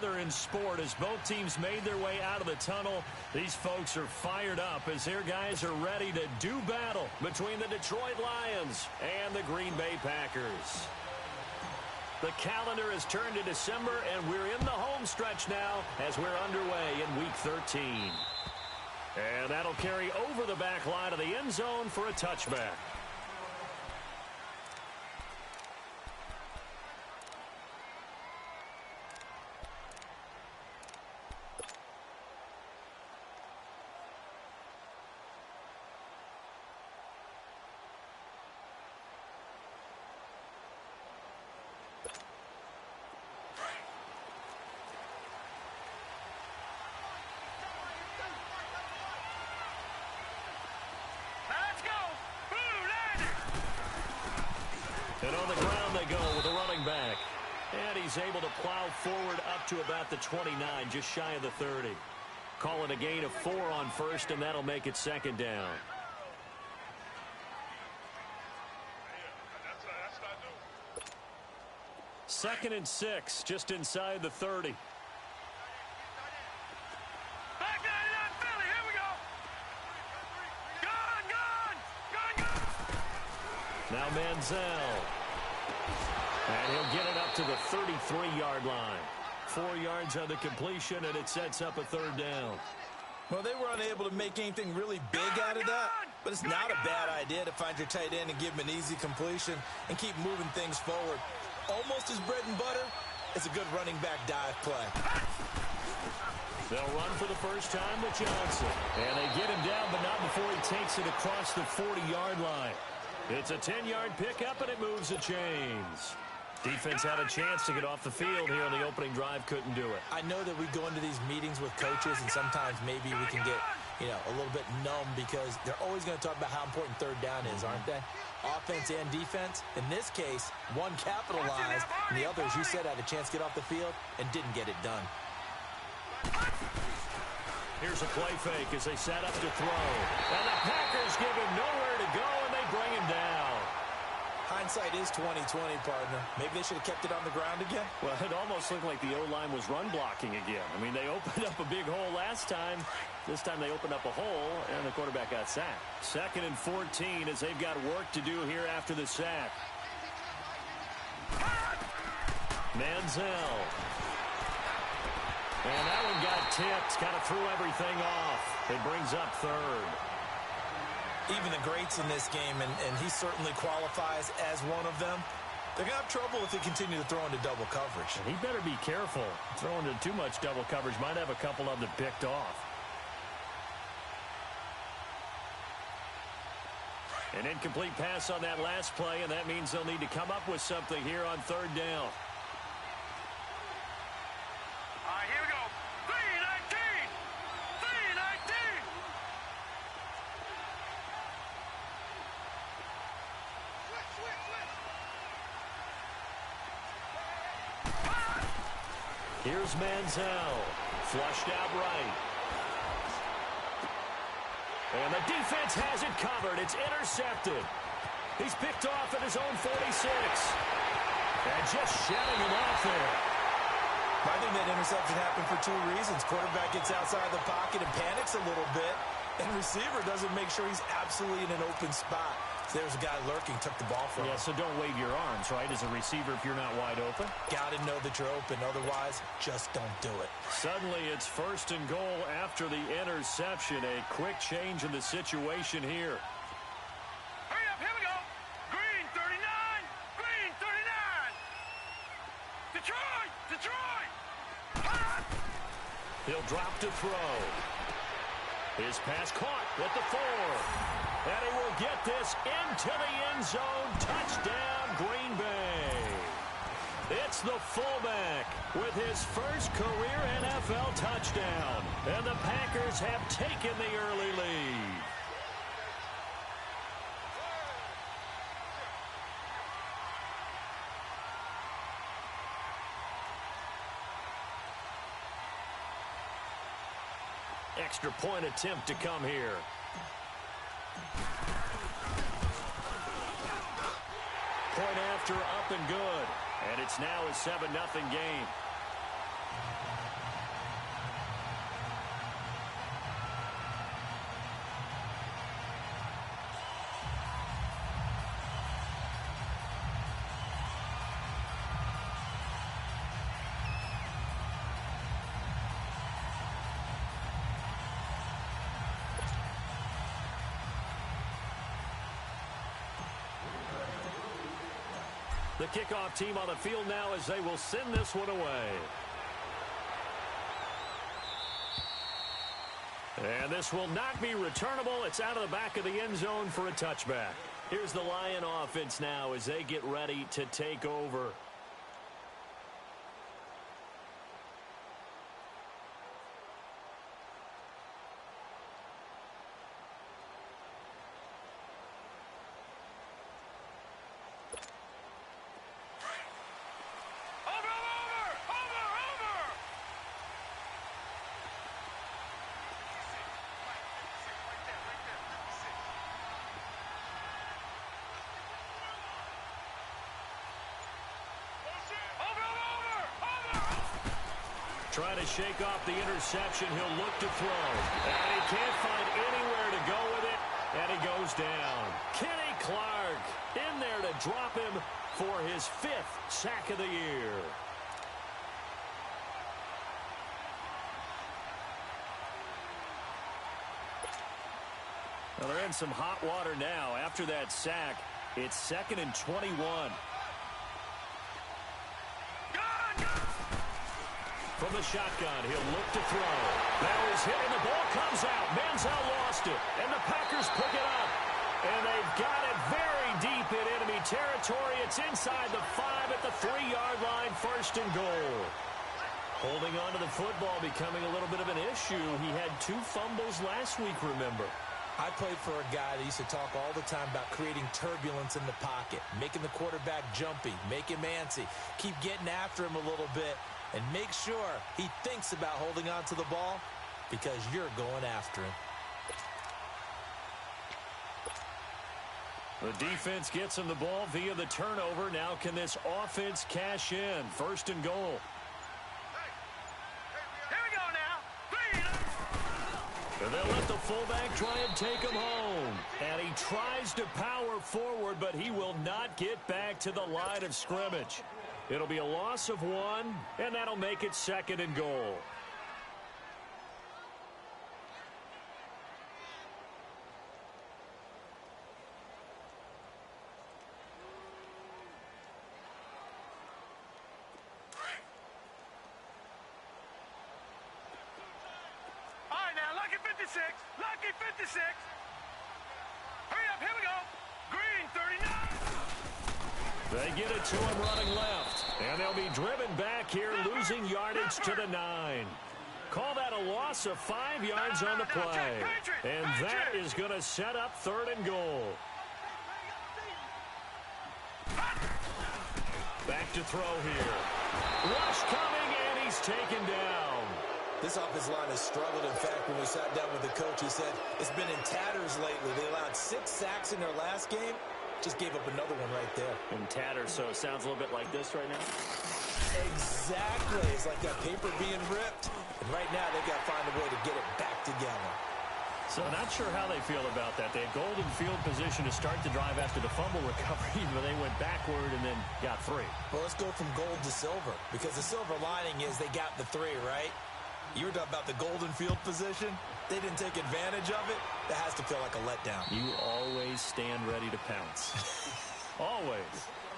together in sport as both teams made their way out of the tunnel. These folks are fired up as their guys are ready to do battle between the Detroit Lions and the Green Bay Packers. The calendar has turned to December, and we're in the home stretch now as we're underway in Week 13. And that'll carry over the back line of the end zone for a touchback. And on the ground they go with a running back. And he's able to plow forward up to about the 29, just shy of the 30. Call it a gain of 4 on first, and that'll make it second down. Second and 6, just inside the 30. Now Manziel. And he'll get it up to the 33-yard line. 4 yards on the completion, and it sets up a third down. Well, they were unable to make anything really big out of that, but it's not a bad idea to find your tight end and give him an easy completion and keep moving things forward. Almost his bread and butter is a good running back dive play. They'll run for the first time with Johnson. And they get him down, but not before he takes it across the 40-yard line. It's a 10-yard pickup, and it moves the chains. Defense had a chance to get off the field here on the opening drive, couldn't do it. I know that we go into these meetings with coaches, and sometimes maybe we can get, a little bit numb because they're always going to talk about how important third down is, aren't they? Offense and defense. In this case, one capitalized, and the other, as you said, had a chance to get off the field and didn't get it done. Here's a play fake as they set up to throw. And the Packers give him nowhere to go, and they bring him down. Hindsight is 20/20, partner. Maybe they should have kept it on the ground again. Well, it almost looked like the O-line was run blocking again. I mean, they opened up a big hole last time. This time they opened up a hole, and the quarterback got sacked. 2nd and 14 as they've got work to do here after the sack. Manziel. And that one got tipped, kind of threw everything off. It brings up third. Even the greats in this game, and he certainly qualifies as one of them, they're going to have trouble if they continue to throw into double coverage. And he better be careful. Throwing into too much double coverage might have a couple of them picked off. An incomplete pass on that last play, and that means they'll need to come up with something here on third down. Here's Manziel, flushed out right. And the defense has it covered. It's intercepted. He's picked off at his own 46. And just shedding him off there. I think that interception happened for 2 reasons. Quarterback gets outside the pocket and panics a little bit. And receiver doesn't make sure he's absolutely in an open spot. So there's a guy lurking, took the ball from him. Yeah, so don't wave your arms, right, as a receiver if you're not wide open. Got to know that you're open. Otherwise, just don't do it. Suddenly, it's 1st and goal after the interception. A quick change in the situation here. Hurry up, here we go. Green 39, Green 39. Detroit, Detroit. He'll drop to throw. His pass caught at the 4. And he will get this into the end zone. Touchdown, Green Bay. It's the fullback with his first career NFL touchdown. And the Packers have taken the early lead. Extra point attempt to come here. Point after, up and good. And it's now a 7-0 game. The kickoff team on the field now as they will send this one away. And this will not be returnable. It's out of the back of the end zone for a touchback. Here's the Lion offense now as they get ready to take over. Trying to shake off the interception. He'll look to throw. And he can't find anywhere to go with it. And he goes down. Kenny Clark in there to drop him for his 5th sack of the year. Well, they're in some hot water now. After that sack, it's 2nd and 21. From the shotgun, he'll look to throw. Now he's hit, and the ball comes out. Manziel lost it, and the Packers pick it up. And they've got it very deep in enemy territory. It's inside the 5 at the 3-yard line, 1st and goal. Holding on to the football becoming a little bit of an issue. He had 2 fumbles last week, remember. I played for a guy that used to talk all the time about creating turbulence in the pocket, making the quarterback jumpy, make him antsy, keep getting after him a little bit, and make sure he thinks about holding on to the ball because you're going after him. The defense gets him the ball via the turnover. Now can this offense cash in? 1st and goal. Here we go now. And they'll let the fullback try and take him home. And he tries to power forward, but he will not get back to the line of scrimmage. It'll be a loss of 1, and that'll make it 2nd and goal. All right, now, lucky 56. Lucky 56. Hurry up, here we go. Green 39. They get it to him running left. And they'll be driven back here, losing yardage to the 9. Call that a loss of 5 yards on the play. And that is going to set up 3rd and goal. Back to throw here. Rush coming, and he's taken down. This offensive line has struggled. In fact, when we sat down with the coach, he said it's been in tatters lately. They allowed 6 sacks in their last game. Just gave up another one right there. In tatters, so it sounds a little bit like this right now. Exactly. It's like that paper being ripped. And right now, they've got to find a way to get it back together. So not sure how they feel about that. They had golden field position to start the drive after the fumble recovery, but they went backward and then got 3. Well, let's go from gold to silver, because the silver lining is they got the 3, right? You were talking about the golden field position. They didn't take advantage of it. That has to feel like a letdown. You always stand ready to pounce. Always.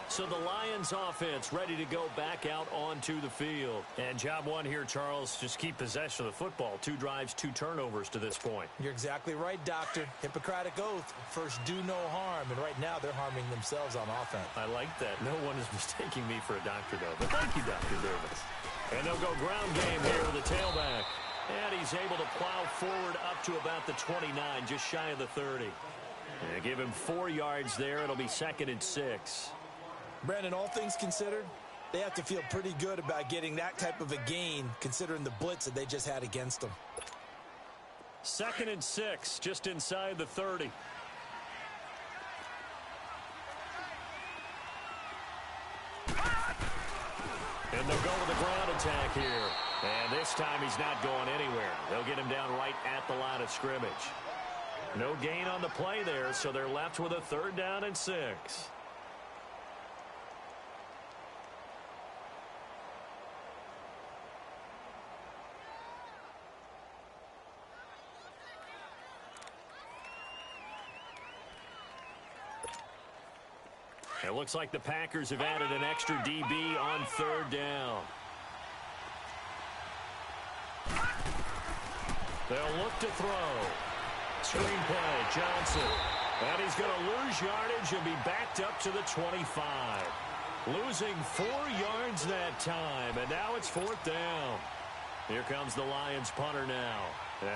So the Lions offense ready to go back out onto the field. And job 1 here, Charles, just keep possession of the football. 2 drives, 2 turnovers to this point. You're exactly right, Doctor. Hippocratic oath. First, do no harm. And right now, they're harming themselves on offense. I like that. No one is mistaking me for a doctor, though. But thank you, Dr. Davis. And they'll go ground game here with the tailback. And he's able to plow forward up to about the 29, just shy of the 30. And give him 4 yards there. It'll be 2nd and 6. Brandon, all things considered, they have to feel pretty good about getting that type of a gain, considering the blitz that they just had against them. 2nd and 6, just inside the 30. And they'll go with the ground attack here. And this time he's not going anywhere. They'll get him down right at the line of scrimmage. No gain on the play there, so they're left with a 3rd down and 6. It looks like the Packers have added an extra DB on third down. They'll look to throw. Screenplay, Johnson. And he's going to lose yardage and be backed up to the 25. Losing 4 yards that time, and now it's fourth down. Here comes the Lions punter now,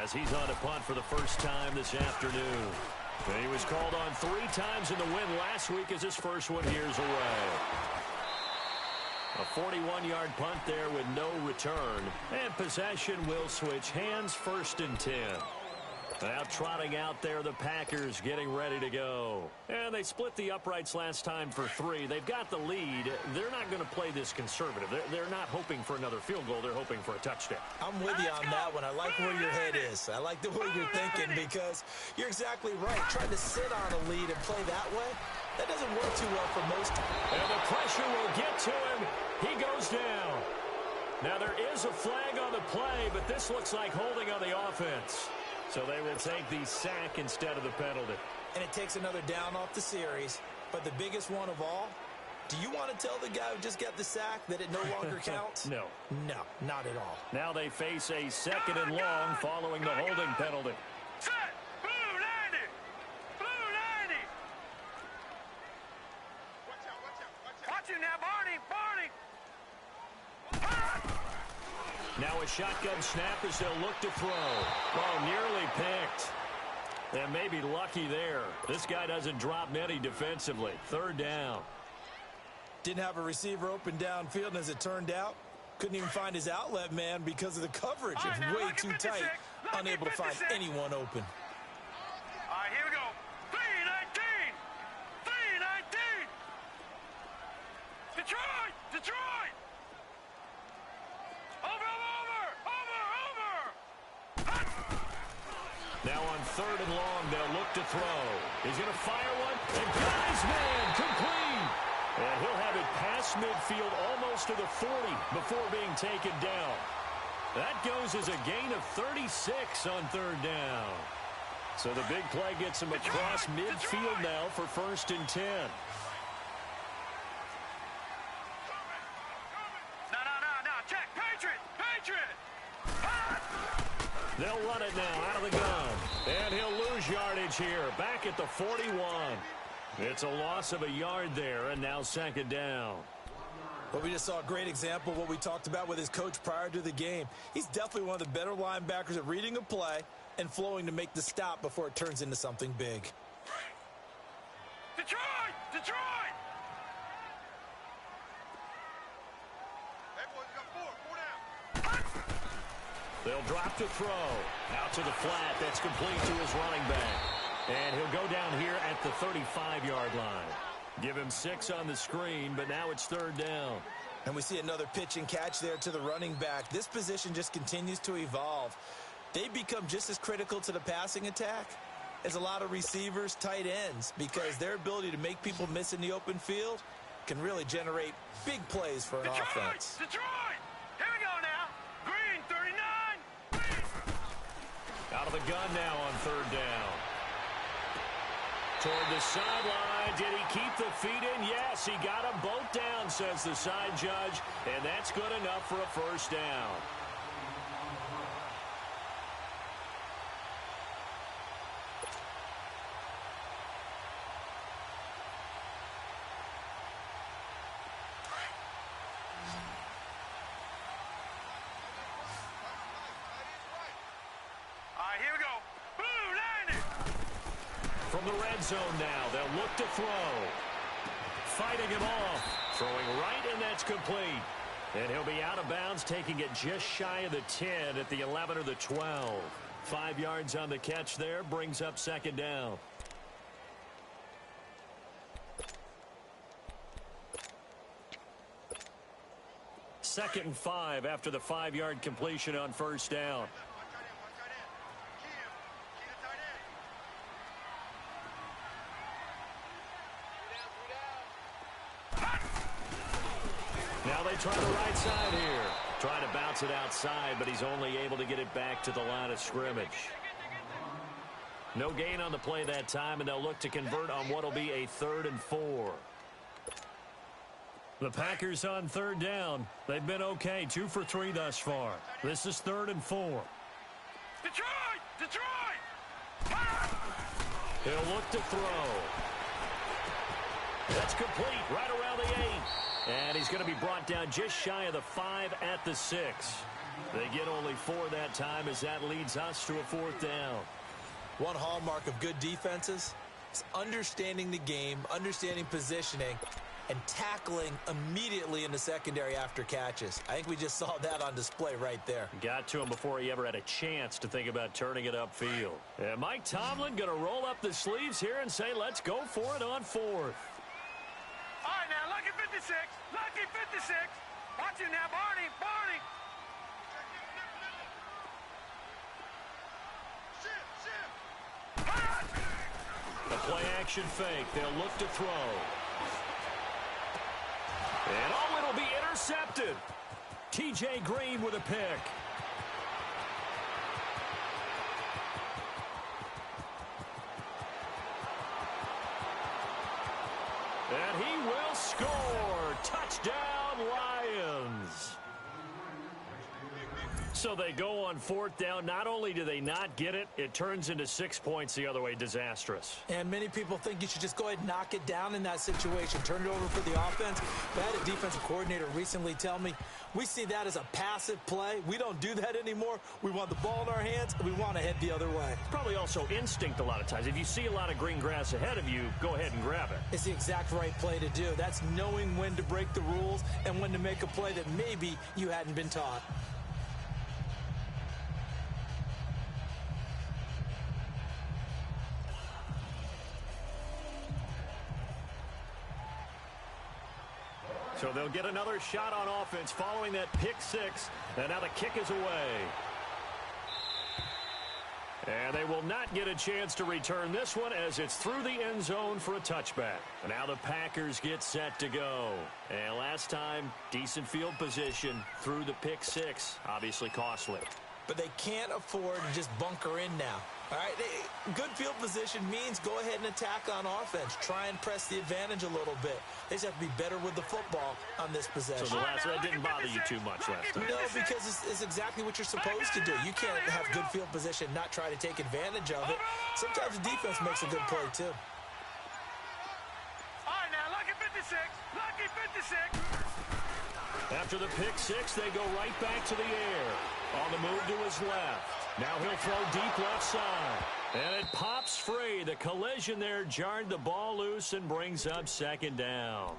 as he's on to punt for the first time this afternoon. And he was called on 3 times in the win last week as his first one years away. A 41-yard punt there with no return. And possession will switch hands, 1st and 10. Now trotting out there, the Packers getting ready to go. And they split the uprights last time for 3. They've got the lead. They're not going to play this conservative. They're not hoping for another field goal. They're hoping for a touchdown. I'm with you on that one. I like where your head is. I like the way you're thinking because you're exactly right. Trying to sit on a lead and play that way, that doesn't work too well for most. And the pressure will get to him. He goes down. Now there is a flag on the play, but this looks like holding on the offense. So they will take the sack instead of the penalty. And it takes another down off the series. But the biggest one of all, do you want to tell the guy who just got the sack that it no longer counts? No. No, not at all. Now they face a 2nd and long following the holding penalty. Set. Blue 90. Blue 90. Watch you now, Barney. Now a shotgun snap as they'll look to throw. Oh, nearly picked. And maybe lucky there. This guy doesn't drop many defensively. 3rd down. Didn't have a receiver open downfield, and as it turned out, couldn't even find his outlet man because of the coverage. It's way too tight. Unable to find anyone open. All right, here we go. 319. 319. Detroit. Now on 3rd and long, they'll look to throw. He's going to fire one, and got his man complete. And he'll have it past midfield almost to the 40 before being taken down. That goes as a gain of 36 on 3rd down. So the big play gets him across midfield now for 1st and 10. No. Check. Patriot. They'll run it now out of the gun. And he'll lose yardage here. Back at the 41. It's a loss of a yard there, and now 2nd down. But we just saw a great example of what we talked about with his coach prior to the game. He's definitely one of the better linebackers at reading a play and flowing to make the stop before it turns into something big. Detroit! They'll drop to throw. Out to the flat. That's complete to his running back. And he'll go down here at the 35-yard line. Give him 6 on the screen, but now it's 3rd down. And we see another pitch and catch there to the running back. This position just continues to evolve. They become just as critical to the passing attack as a lot of receivers, tight ends, because their ability to make people miss in the open field can really generate big plays for an offense. Detroit! Here we go now. Green, 39. Out of the gun now on 3rd down. Toward the sideline. Did he keep the feet in? Yes, he got them both down, says the side judge. And that's good enough for a 1st down. Here we go. Blue 90. From the red zone now, they'll look to throw. Fighting him off. Throwing right, and that's complete. And he'll be out of bounds, taking it just shy of the 10 at the 11 or the 12. 5 yards on the catch there, brings up 2nd down. Second and 5 after the 5-yard completion on 1st down. Now they try the right side here. Trying to bounce it outside, but he's only able to get it back to the line of scrimmage. No gain on the play that time, and they'll look to convert on what will be a 3rd and 4. The Packers on third down. They've been okay, 2 for 3 thus far. This is 3rd and 4. Detroit! Detroit! He'll look to throw. That's complete right around the 8. And he's going to be brought down just shy of the 5 at the 6. They get only 4 that time as that leads us to a 4th down. One hallmark of good defenses is understanding the game, understanding positioning, and tackling immediately in the secondary after catches. I think we just saw that on display right there. Got to him before he ever had a chance to think about turning it upfield. And Mike Tomlin going to roll up the sleeves here and say, let's go for it on 4th. All right, now, lucky 56. Lucky 56. Watch it now, Barney. Barney. The play-action fake. They'll look to throw. And oh, it'll be intercepted. T.J. Green with a pick. And he will score. Touchdown, Lions. So they go on 4th down. Not only do they not get it, it turns into 6 points the other way. Disastrous. And many people think you should just go ahead and knock it down in that situation. Turn it over for the offense. But I had a defensive coordinator recently tell me, we see that as a passive play. We don't do that anymore. We want the ball in our hands, and we want to head the other way. Probably also instinct a lot of times. If you see a lot of green grass ahead of you, go ahead and grab it. It's the exact right play to do. That's knowing when to break the rules and when to make a play that maybe you hadn't been taught. So they'll get another shot on offense following that pick 6. And now the kick is away. And they will not get a chance to return this one as it's through the end zone for a touchback. And now the Packers get set to go. And last time, decent field position through the pick 6. Obviously costly. But they can't afford to just bunker in now. All right, good field position means go ahead and attack on offense. Try and press the advantage a little bit. They just have to be better with the football on this possession. So that didn't bother you too much last time? No, because it's exactly what you're supposed to do. You can't have good field position, not try to take advantage of it. Sometimes the defense makes a good play, too. All right, now, lucky 56. Lucky 56. After the pick 6, they go right back to the air. On the move to his left. Now he'll throw deep left side. And it pops free. The collision there jarred the ball loose and brings up 2nd down.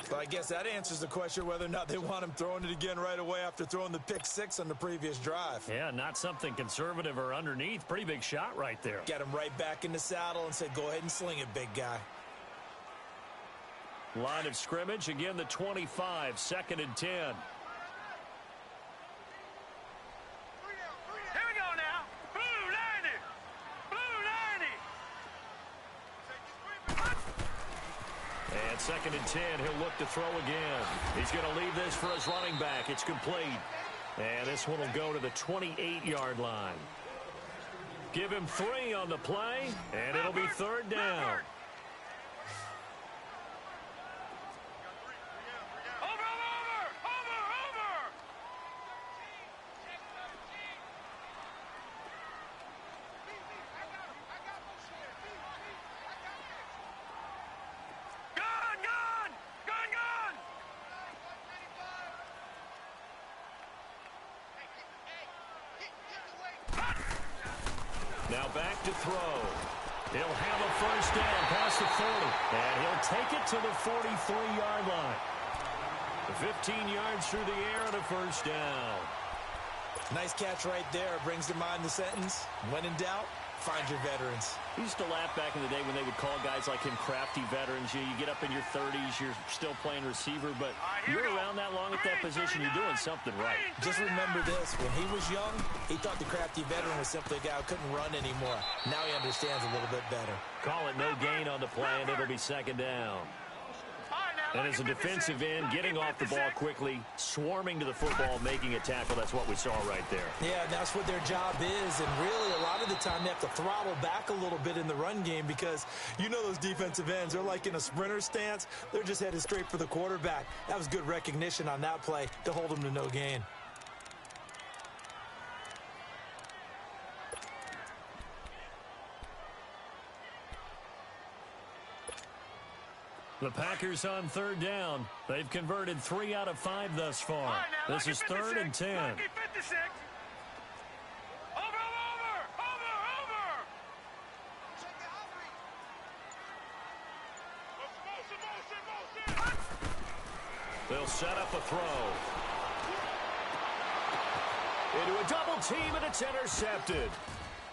So I guess that answers the question whether or not they want him throwing it again right away after throwing the pick 6 on the previous drive. Yeah, not something conservative or underneath. Pretty big shot right there. Got him right back in the saddle and said, go ahead and sling it, big guy. Line of scrimmage, again the 25, 2nd and 10. Here we go now. Blue 90. Blue 90. And 2nd and 10, he'll look to throw again. He's going to leave this for his running back. It's complete. And this one will go to the 28-yard line. Give him 3 on the play, and it'll be 3rd down. Now back to throw. He'll have a 1st down past the 40. And he'll take it to the 43-yard line. 15 yards through the air and a 1st down. Nice catch right there. Brings to mind the sentence, when in doubt, find your veterans. I used to laugh back in the day when they would call guys like him crafty veterans. You get up in your 30s, you're still playing receiver, but you're around that long at that position, you're doing something right. Just remember this. When he was young, he thought the crafty veteran was simply a guy who couldn't run anymore. Now he understands a little bit better. Call it no gain on the play, and it'll be 2nd down. All right, now, And as a defensive end, getting off the ball quickly, swarming to the football, making a tackle, that's what we saw right there. Yeah, and that's what their job is. And really, a lot of the time, they have to throttle back a little bit in the run game because you know those defensive ends, they're like in a sprinter stance. They're just headed straight for the quarterback. That was good recognition on that play to hold them to no gain. The Packers on third down. They've converted 3 out of 5 thus far. Right, now, this is 3rd and 10. Lucky 56. Over. Motion. They'll set up a throw. Into a double team, and it's intercepted.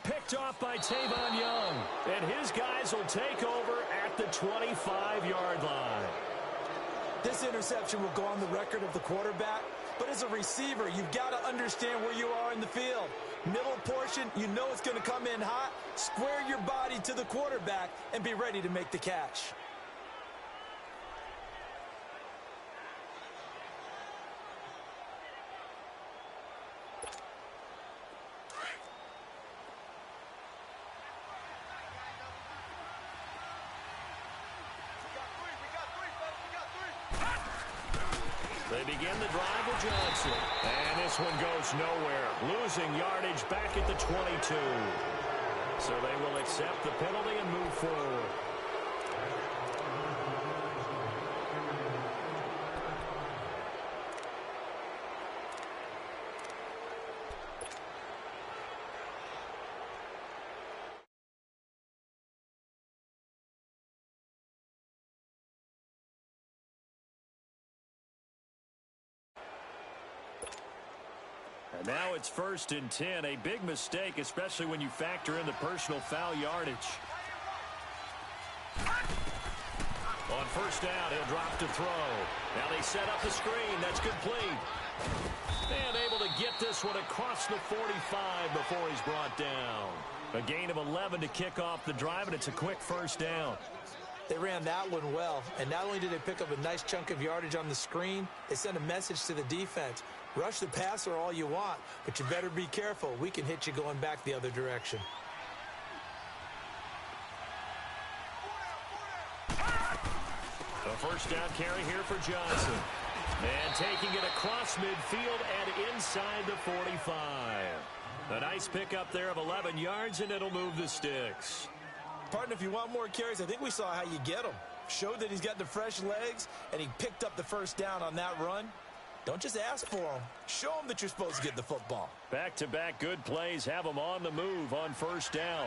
Picked off by Tavon Young. And his guys will take over at the 25-yard line. This interception will go on the record of the quarterback, but as a receiver, you've got to understand where you are in the field. Middle portion, you know it's going to come in hot. Square your body to the quarterback and be ready to make the catch. They begin the drive with Johnson. And this one goes nowhere. Losing yardage back at the 22. So they will accept the penalty and move forward. And now it's 1st and 10, a big mistake, especially when you factor in the personal foul yardage. On 1st down, he'll drop to throw. Now they set up the screen. That's complete. And able to get this one across the 45 before he's brought down. A gain of 11 to kick off the drive, and it's a quick 1st down. They ran that one well, and not only did they pick up a nice chunk of yardage on the screen, they sent a message to the defense. Rush the passer all you want, but you better be careful. We can hit you going back the other direction. A 1st down carry here for Johnson. And taking it across midfield and inside the 45. A nice pickup there of 11 yards, and it'll move the sticks. Partner, if you want more carries, I think we saw how you get them. Showed that he's got the fresh legs, and he picked up the 1st down on that run. Don't just ask for them. Show them that you're supposed to get the football. Back-to-back good plays have them on the move on 1st down.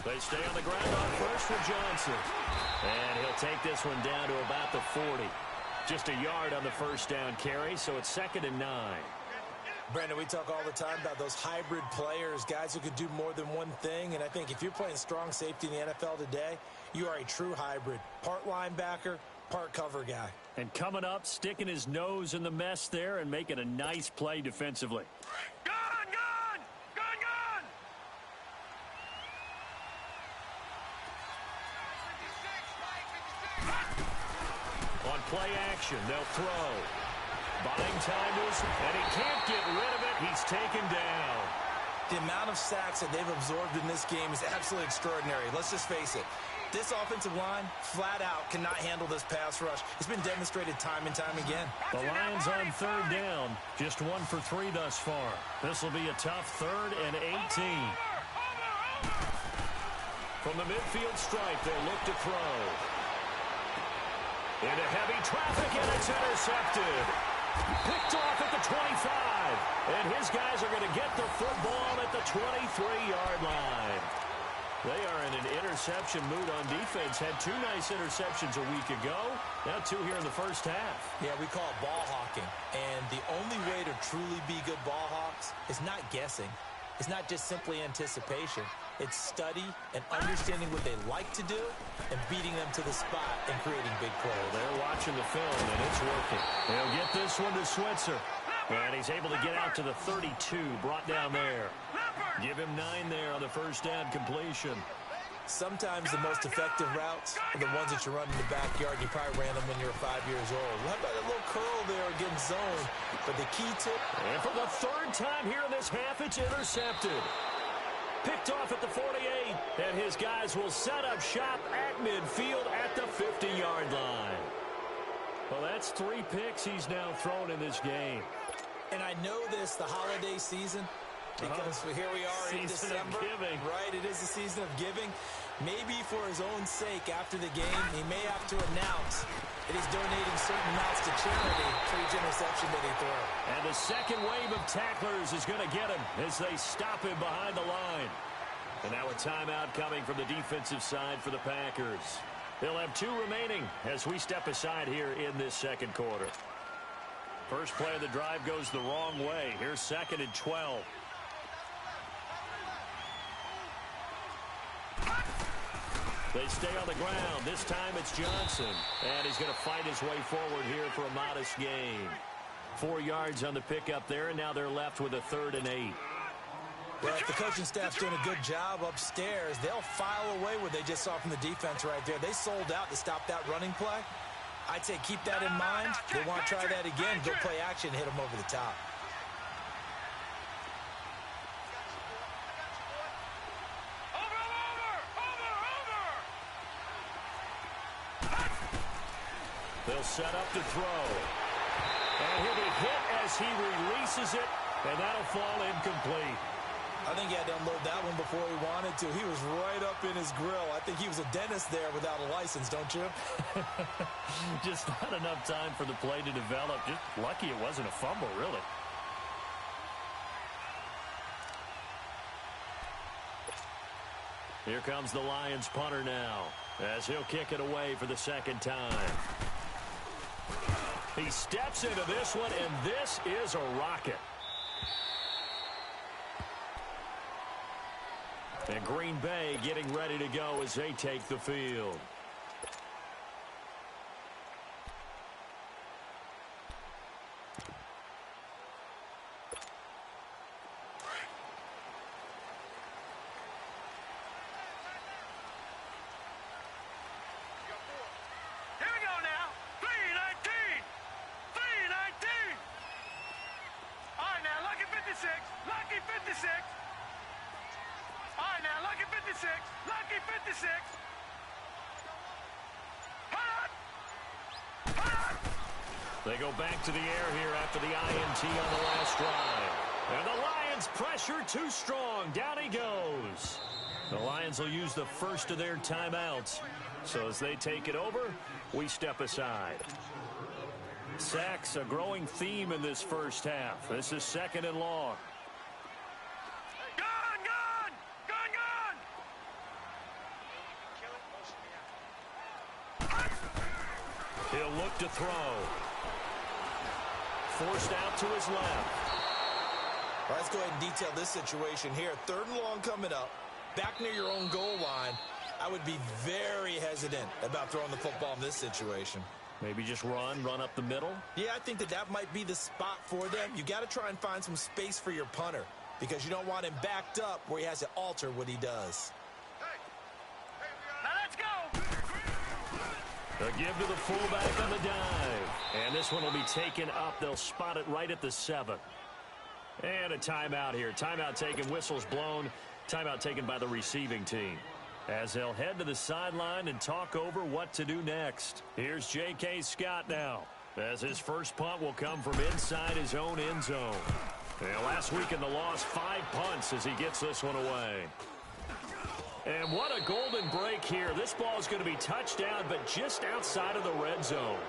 They stay on the ground on 1st with Johnson. And he'll take this one down to about the 40. Just a yard on the 1st down carry, so it's 2nd and 9. Brandon, we talk all the time about those hybrid players, guys who could do more than one thing, and I think if you're playing strong safety in the NFL today, you are a true hybrid. Part linebacker, part cover guy. And coming up, sticking his nose in the mess there and making a nice play defensively. Gun! On play action, they'll throw. Buying time to his, and he can't get rid of it. He's taken down. The amount of sacks that they've absorbed in this game is absolutely extraordinary. Let's just face it. This offensive line, flat out, cannot handle this pass rush. It's been demonstrated time and time again. The Lions on 3rd down. Just 1 for 3 thus far. This will be a tough 3rd and 18. From the midfield stripe, they'll look to throw. Into heavy traffic, and it's intercepted. Picked off at the 25. And his guys are going to get the football at the 23-yard line. They are in an interception mood on defense. Had 2 nice interceptions a week ago. Now 2 here in the 1st half. Yeah, we call it ball hawking. And the only way to truly be good ball hawks is not guessing. It's not just simply anticipation. It's study and understanding what they like to do and beating them to the spot and creating big plays. They're watching the film, and it's working. They'll get this one to Switzer. And he's able to get out to the 32, brought down there. Give him 9 there on the first down completion. Sometimes the most effective routes are the ones that you run in the backyard. You probably ran them when you were 5 years old. How about a little curl there against zone? But the key tip... And for the 3rd time here in this half, it's intercepted. Picked off at the 48, and his guys will set up shop at midfield at the 50-yard line. Well, that's 3 picks he's now thrown in this game. And I know this, the holiday season, because here we are in December. Right, it is the season of giving. Maybe for his own sake, after the game, he may have to announce that he's donating certain amounts to charity for each interception that he throws. And the second wave of tacklers is going to get him as they stop him behind the line. And now a timeout coming from the defensive side for the Packers. They'll have 2 remaining as we step aside here in this second quarter. First play of the drive goes the wrong way. Here's 2nd and 12. They stay on the ground. This time it's Johnson. And he's going to fight his way forward here for a modest gain. 4 yards on the pickup there, and now they're left with a 3rd and 8. Well, if the coaching staff's doing a good job upstairs, they'll file away what they just saw from the defense right there. They sold out to stop that running play. I'd say keep that in mind. They want to try that again. Go play action, hit them over the top. They'll set up to throw. And he'll be hit as he releases it, and that'll fall incomplete. I think he had to unload that one before he wanted to. He was right up in his grill. I think he was a dentist there without a license, don't you? Just not enough time for the play to develop. Just lucky it wasn't a fumble, really. Here comes the Lions punter now, as he'll kick it away for the 2nd time. He steps into this one, and this is a rocket. And Green Bay getting ready to go as they take the field. Here we go now. 319. 319. All right, now, lucky 56. Lucky 56. All right, now, lucky 56. Lucky 56. Hot! Hot! They go back to the air here after the INT on the last drive. And the Lions pressure too strong. Down he goes. The Lions will use the first of their timeouts. So as they take it over, we step aside. Sacks, a growing theme in this first half. This is 2nd and long. He'll look to throw. Forced out to his left. All right, let's go ahead and detail this situation here. 3rd and long coming up. Back near your own goal line. I would be very hesitant about throwing the football in this situation. Maybe just run up the middle? Yeah, I think that might be the spot for them. You got to try and find some space for your punter because you don't want him backed up where he has to alter what he does. Now let's go. A give to the fullback on the dive. And this one will be taken up. They'll spot it right at the 7. And a timeout here. Timeout taken, whistles blown. Timeout taken by the receiving team. As they'll head to the sideline and talk over what to do next. Here's J.K. Scott now, as his first punt will come from inside his own end zone. And last week in the loss, 5 punts as he gets this one away. And what a golden break here. This ball is going to be touchdown, but just outside of the red zone.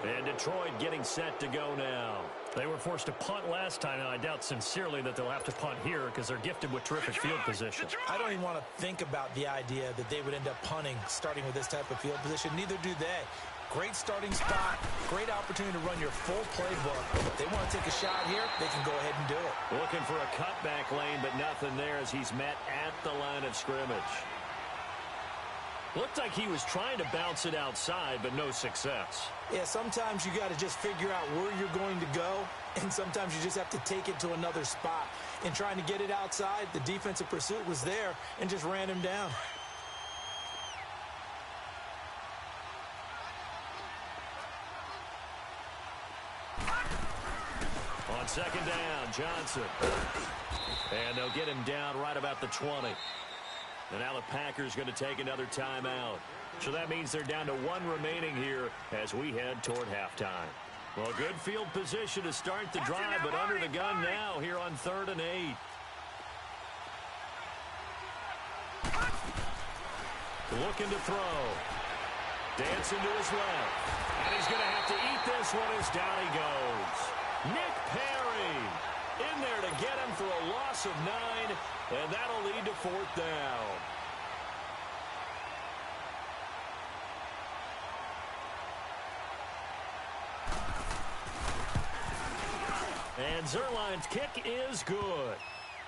And Detroit getting set to go now. They were forced to punt last time, and I doubt sincerely that they'll have to punt here because they're gifted with terrific field position. I don't even want to think about the idea that they would end up punting starting with this type of field position. Neither do they. Great starting spot, great opportunity to run your full playbook. If they want to take a shot here, they can go ahead and do it. Looking for a cutback lane, but nothing there as he's met at the line of scrimmage. Looked like he was trying to bounce it outside, but no success. Yeah, sometimes you got to just figure out where you're going to go, and sometimes you just have to take it to another spot. In trying to get it outside, the defensive pursuit was there and just ran him down. On second down, Johnson. And they'll get him down right about the 20. And now the Packers going to take another timeout. So that means they're down to 1 remaining here as we head toward halftime. Well, good field position to start the drive, but under the gun now here on 3rd and 8. Looking to throw. Dancing to his left. And he's going to have to eat this one as down he goes. Nick Perry in there to get him for a loss of 9, and that'll lead to 4th down. And Zerline's kick is good.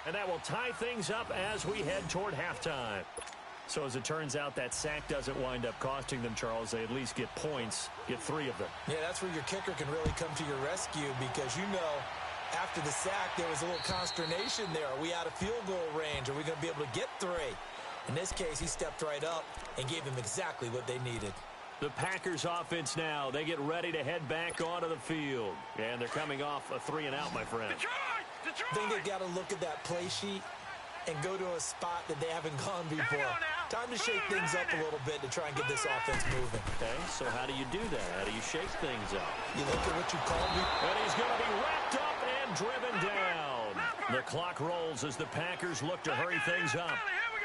And that will tie things up as we head toward halftime. So as it turns out, that sack doesn't wind up costing them, Charles. They at least get points, get 3 of them. Yeah, that's where your kicker can really come to your rescue because, you know, after the sack, there was a little consternation there. Are we out of field goal range? Are we going to be able to get 3? In this case, he stepped right up and gave them exactly what they needed. The Packers offense now, they get ready to head back onto the field. And they're coming off a 3-and-out, my friend. I think they've got to look at that play sheet and go to a spot that they haven't gone before. Time to shake things up a little bit to try and get this offense moving. Okay, so how do you do that? How do you shake things up? You look at what you called me. And he's going to be wrapped up and driven down. The clock rolls as the Packers look to hurry things up.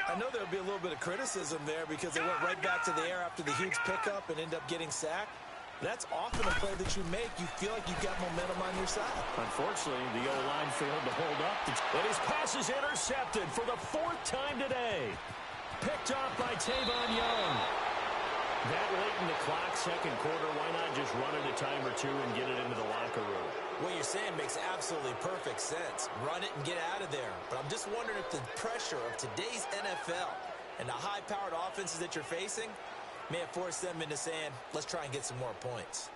I know there'll be a little bit of criticism there because they went right back to the air after the huge pickup and end up getting sacked. That's often a play that you make. You feel like you've got momentum on your side. Unfortunately, the O-line failed to hold up. And his pass is intercepted for the 4th time today. Picked off by Tavon Young. That late in the clock, second quarter, why not just run it a time or two and get it into the locker room? What you're saying makes absolutely perfect sense. Run it and get out of there. But I'm just wondering if the pressure of today's NFL and the high-powered offenses that you're facing may have forced them into saying, let's try and get some more points.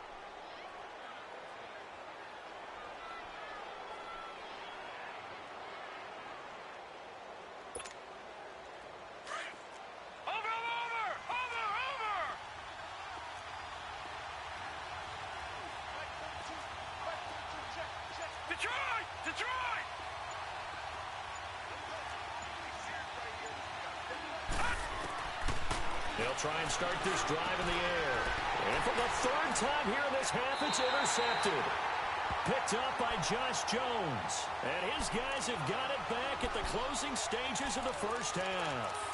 Detroit! They'll try and start this drive in the air. And for the 3rd time here in this half, it's intercepted. Picked up by Josh Jones. And his guys have got it back at the closing stages of the first half.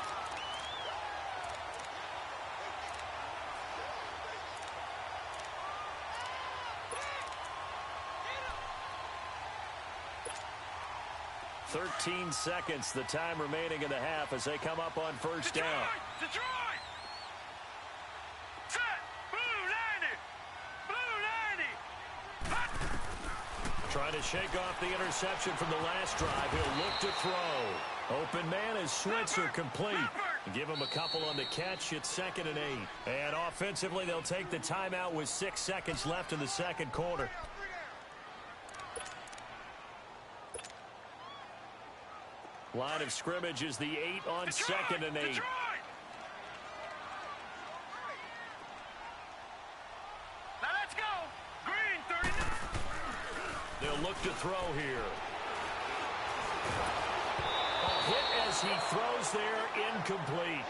"13 seconds, the time remaining in the half as they come up on first down. Detroit! Set! Blue 90! Trying to shake off the interception from the last drive. He'll look to throw. Open man is Switzer complete. Give him a couple on the catch. It's 2nd and 8. And offensively, they'll take the timeout with 6 seconds left in the second quarter. Line of scrimmage is the 8 on Detroit! 2nd and 8. Detroit! Now let's go! Green 39! They'll look to throw here. A hit as he throws there, incomplete.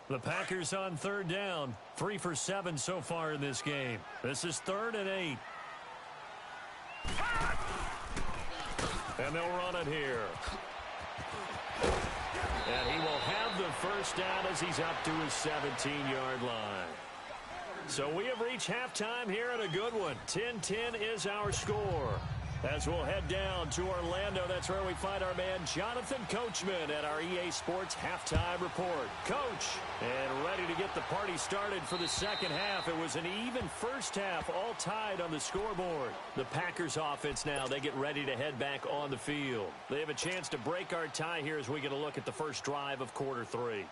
The Packers on 3rd down. 3 for 7 so far in this game. This is 3rd and 8. And they'll run it here. And he will have the first down as he's up to his 17-yard line. So we have reached halftime here in a good one. 10-10 is our score. As we'll head down to Orlando, that's where we find our man Jonathan Coachman at our EA Sports Halftime Report. Coach, and ready to get the party started for the second half. It was an even first half, all tied on the scoreboard. The Packers offense now, they get ready to head back on the field. They have a chance to break our tie here as we get a look at the first drive of quarter 3.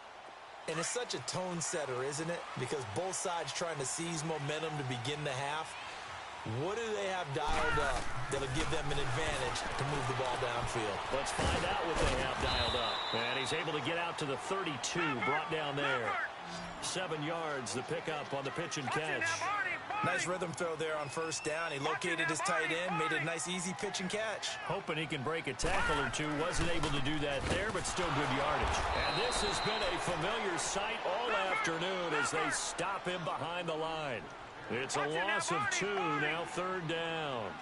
And it's such a tone setter, isn't it? Because both sides trying to seize momentum to begin the half. What do they have dialed up that'll give them an advantage to move the ball downfield? Let's find out what they have dialed up. And he's able to get out to the 32, brought down there. 7 yards, the pickup on the pitch and catch. Nice rhythm throw there on first down. He located his tight end, made a nice easy pitch and catch. Hoping he can break a tackle or two. Wasn't able to do that there, but still good yardage. And this has been a familiar sight all afternoon as they stop him behind the line. It's a loss of 2, now 3rd down.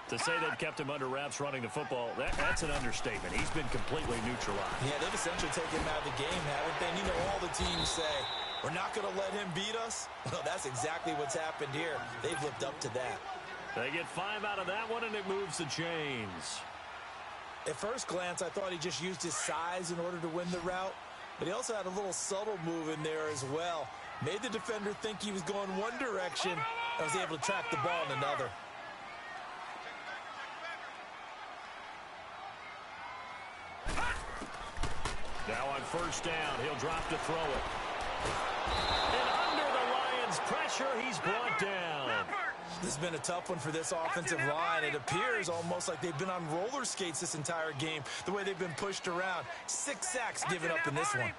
To say they've kept him under wraps running the football, that's an understatement. He's been completely neutralized. Yeah, they've essentially taken him out of the game, haven't they? And you know all the teams say, we're not going to let him beat us. Well, that's exactly what's happened here. They've lived up to that. They get 5 out of that one, and it moves the chains. At first glance, I thought he just used his size in order to win the route. But he also had a little subtle move in there as well. Made the defender think he was going one direction and was able to track the ball in another. Now on first down, he'll drop to throw it. And under the Lions' pressure, he's brought down. This has been a tough one for this offensive line. It appears almost like they've been on roller skates this entire game, the way they've been pushed around. 6 sacks given up in this one.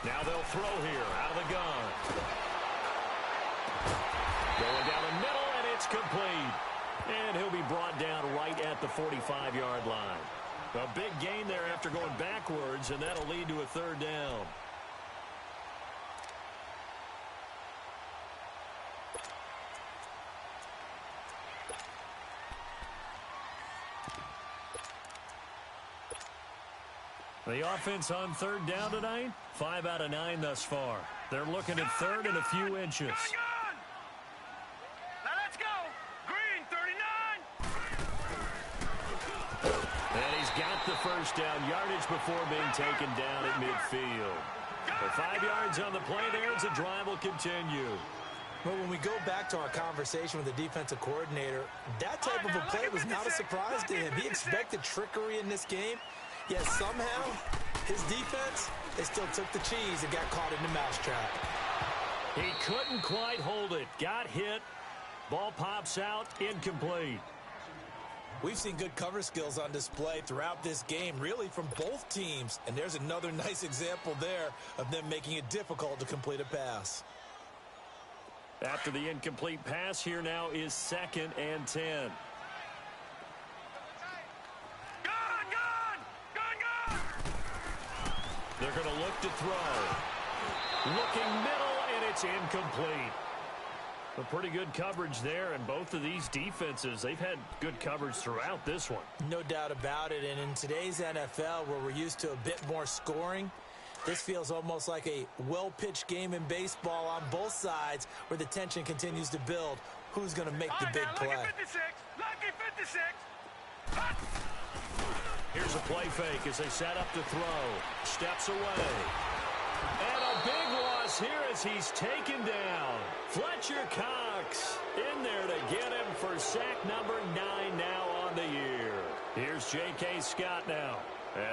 Now they'll throw here out of the gun. Going down the middle, and it's complete. And he'll be brought down right at the 45-yard line. A big gain there after going backwards, and that'll lead to a 3rd down. The offense on 3rd down tonight, 5 out of 9 thus far. They're looking at 3rd and a few inches. Now let's go. Green, 39. And he's got the first down yardage before being taken down at midfield. For 5 yards on the play there, as the drive will continue. Well, when we go back to our conversation with the defensive coordinator, that type of a play was not a surprise to him. He expected trickery in this game. Yet somehow, his defense, they still took the cheese and got caught in the mousetrap. He couldn't quite hold it. Got hit. Ball pops out. Incomplete. We've seen good cover skills on display throughout this game, really from both teams. And there's another nice example there of them making it difficult to complete a pass. After the incomplete pass, here now is 2nd and 10. They're going to look to throw. Looking middle, and it's incomplete. A pretty good coverage there, and both of these defenses, they've had good coverage throughout this one. No doubt about it, and in today's NFL, where we're used to a bit more scoring, this feels almost like a well-pitched game in baseball on both sides, where the tension continues to build. Who's going to make the big play? Lucky 56. Lucky 56. Here's a play fake as they set up to throw. Steps away. And a big loss here as he's taken down. Fletcher Cox in there to get him for sack number 9 now on the year. Here's J.K. Scott now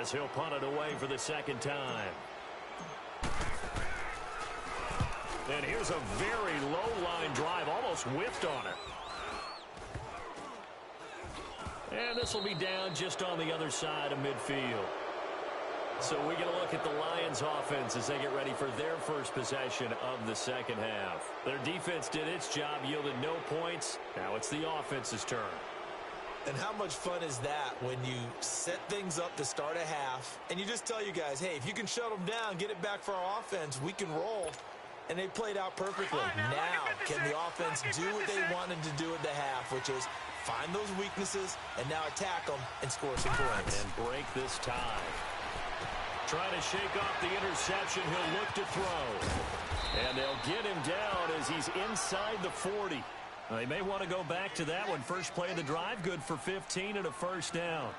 as he'll punt it away for the 2nd time. And here's a very low-line drive, almost whiffed on it. And this will be down just on the other side of midfield. So we get a look at the Lions offense as they get ready for their first possession of the second half. Their defense did its job, yielded no points. Now it's the offense's turn. And how much fun is that when you set things up to start a half and you just tell you guys, hey, if you can shut them down, get it back for our offense, we can roll. And they played out perfectly. Now, can the offense do what they wanted to do at the half, which is find those weaknesses and now attack them and score some points. And break this tie. trying to shake off the interception. He'll look to throw. And they'll get him down as he's inside the 40. They may want to go back to that one. First play of the drive, good for 15 and a first down.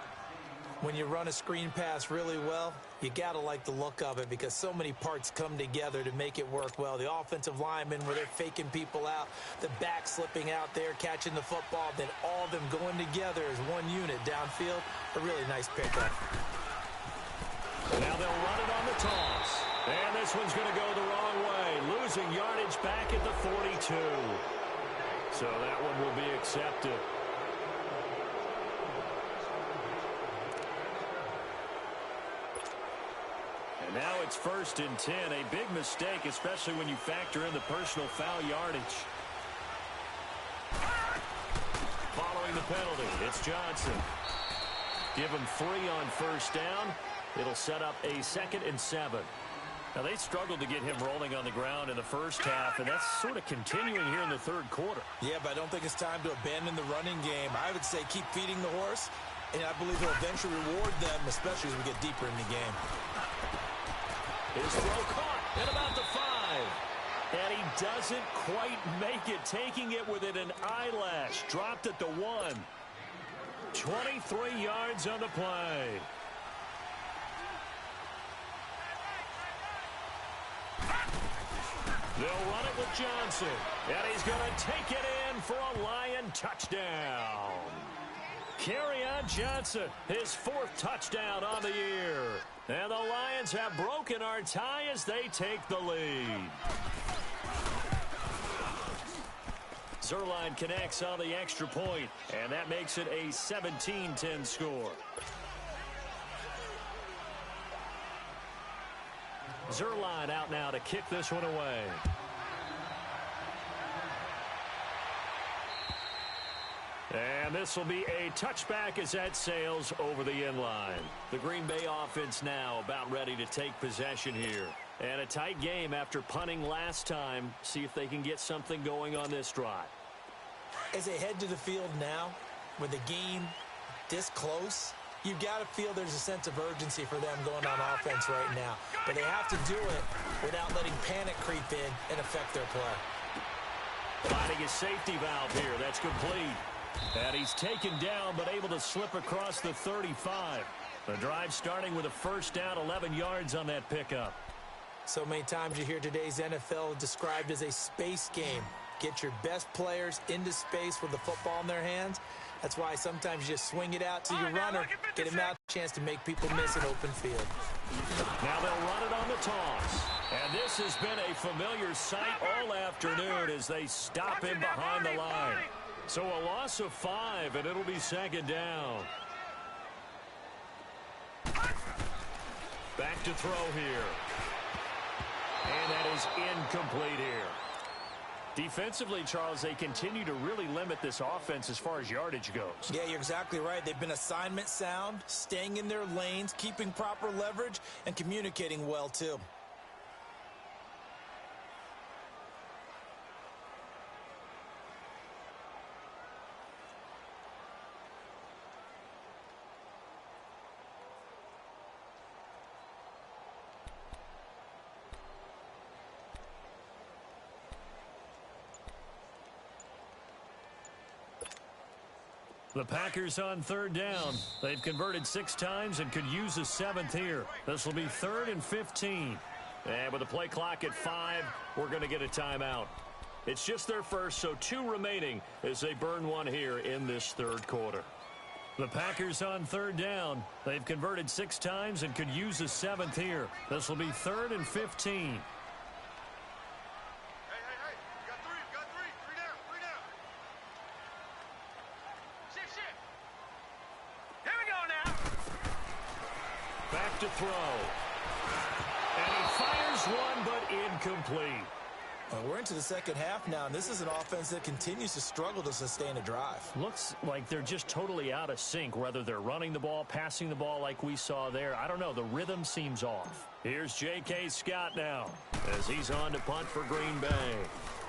When you run a screen pass really well, you got to like the look of it because so many parts come together to make it work well. The offensive linemen where they're faking people out, the back slipping out there, catching the football, then all of them going together as one unit downfield. A really nice pickup. Now they'll run it on the toss. And this one's going to go the wrong way. Losing yardage back at the 42. So that one will be accepted. And now it's 1st and 10. A big mistake, especially when you factor in the personal foul yardage. Following the penalty, it's Johnson. Give him 3 on first down. It'll set up a 2nd and 7. Now, they struggled to get him rolling on the ground in the first half, and that's sort of continuing here in the third quarter. Yeah, but I don't think it's time to abandon the running game. I would say keep feeding the horse, and I believe he'll eventually reward them, especially as we get deeper in the game. His throw caught at about the 5. And he doesn't quite make it, taking it within an eyelash. Dropped at the 1. 23 yards on the play. They'll run it with Johnson. And he's going to take it in for a Lion touchdown. Kerryon Johnson, his 4th touchdown on the year. And the Lions have broken our tie as they take the lead. Zuerlein connects on the extra point, and that makes it a 17-10 score. Zuerlein out now to kick this one away. And this will be a touchback as that sails over the end line. The Green Bay offense now about ready to take possession here. And a tight game after punting last time. See if they can get something going on this drive. As they head to the field now, with the game this close, you've got to feel there's a sense of urgency for them going on offense right now. But they have to do it without letting panic creep in and affect their play. Finding a safety valve here. That's complete. And he's taken down, but able to slip across the 35. The drive starting with a first down, 11 yards on that pickup. So many times you hear today's NFL described as a space game. Get your best players into space with the football in their hands. That's why sometimes you just swing it out to your runner, get him out, chance to make people miss an open field. Now they'll run it on the toss. And this has been a familiar sight all afternoon as they stop him behind the line. So a loss of 5, and it'll be 2nd down. Back to throw here. And that is incomplete here. Defensively, Charles, they continue to really limit this offense as far as yardage goes. Yeah, you're exactly right. They've been assignment sound, staying in their lanes, keeping proper leverage, and communicating well, too. The Packers on 3rd down. They've converted 6 times and could use a 7th here. This will be 3rd and 15. And with the play clock at 5, we're going to get a timeout. It's just their first, so 2 remaining as they burn one here in this 3rd quarter. The Packers on 3rd down. They've converted 6 times and could use a 7th here. This will be 3rd and 15. Back to throw. And he fires one, but incomplete. Well, we're into the 2nd half now, and this is an offense that continues to struggle to sustain a drive. Looks like they're just totally out of sync, whether they're running the ball, passing the ball like we saw there. I don't know. The rhythm seems off. Here's J.K. Scott now as he's on to punt for Green Bay.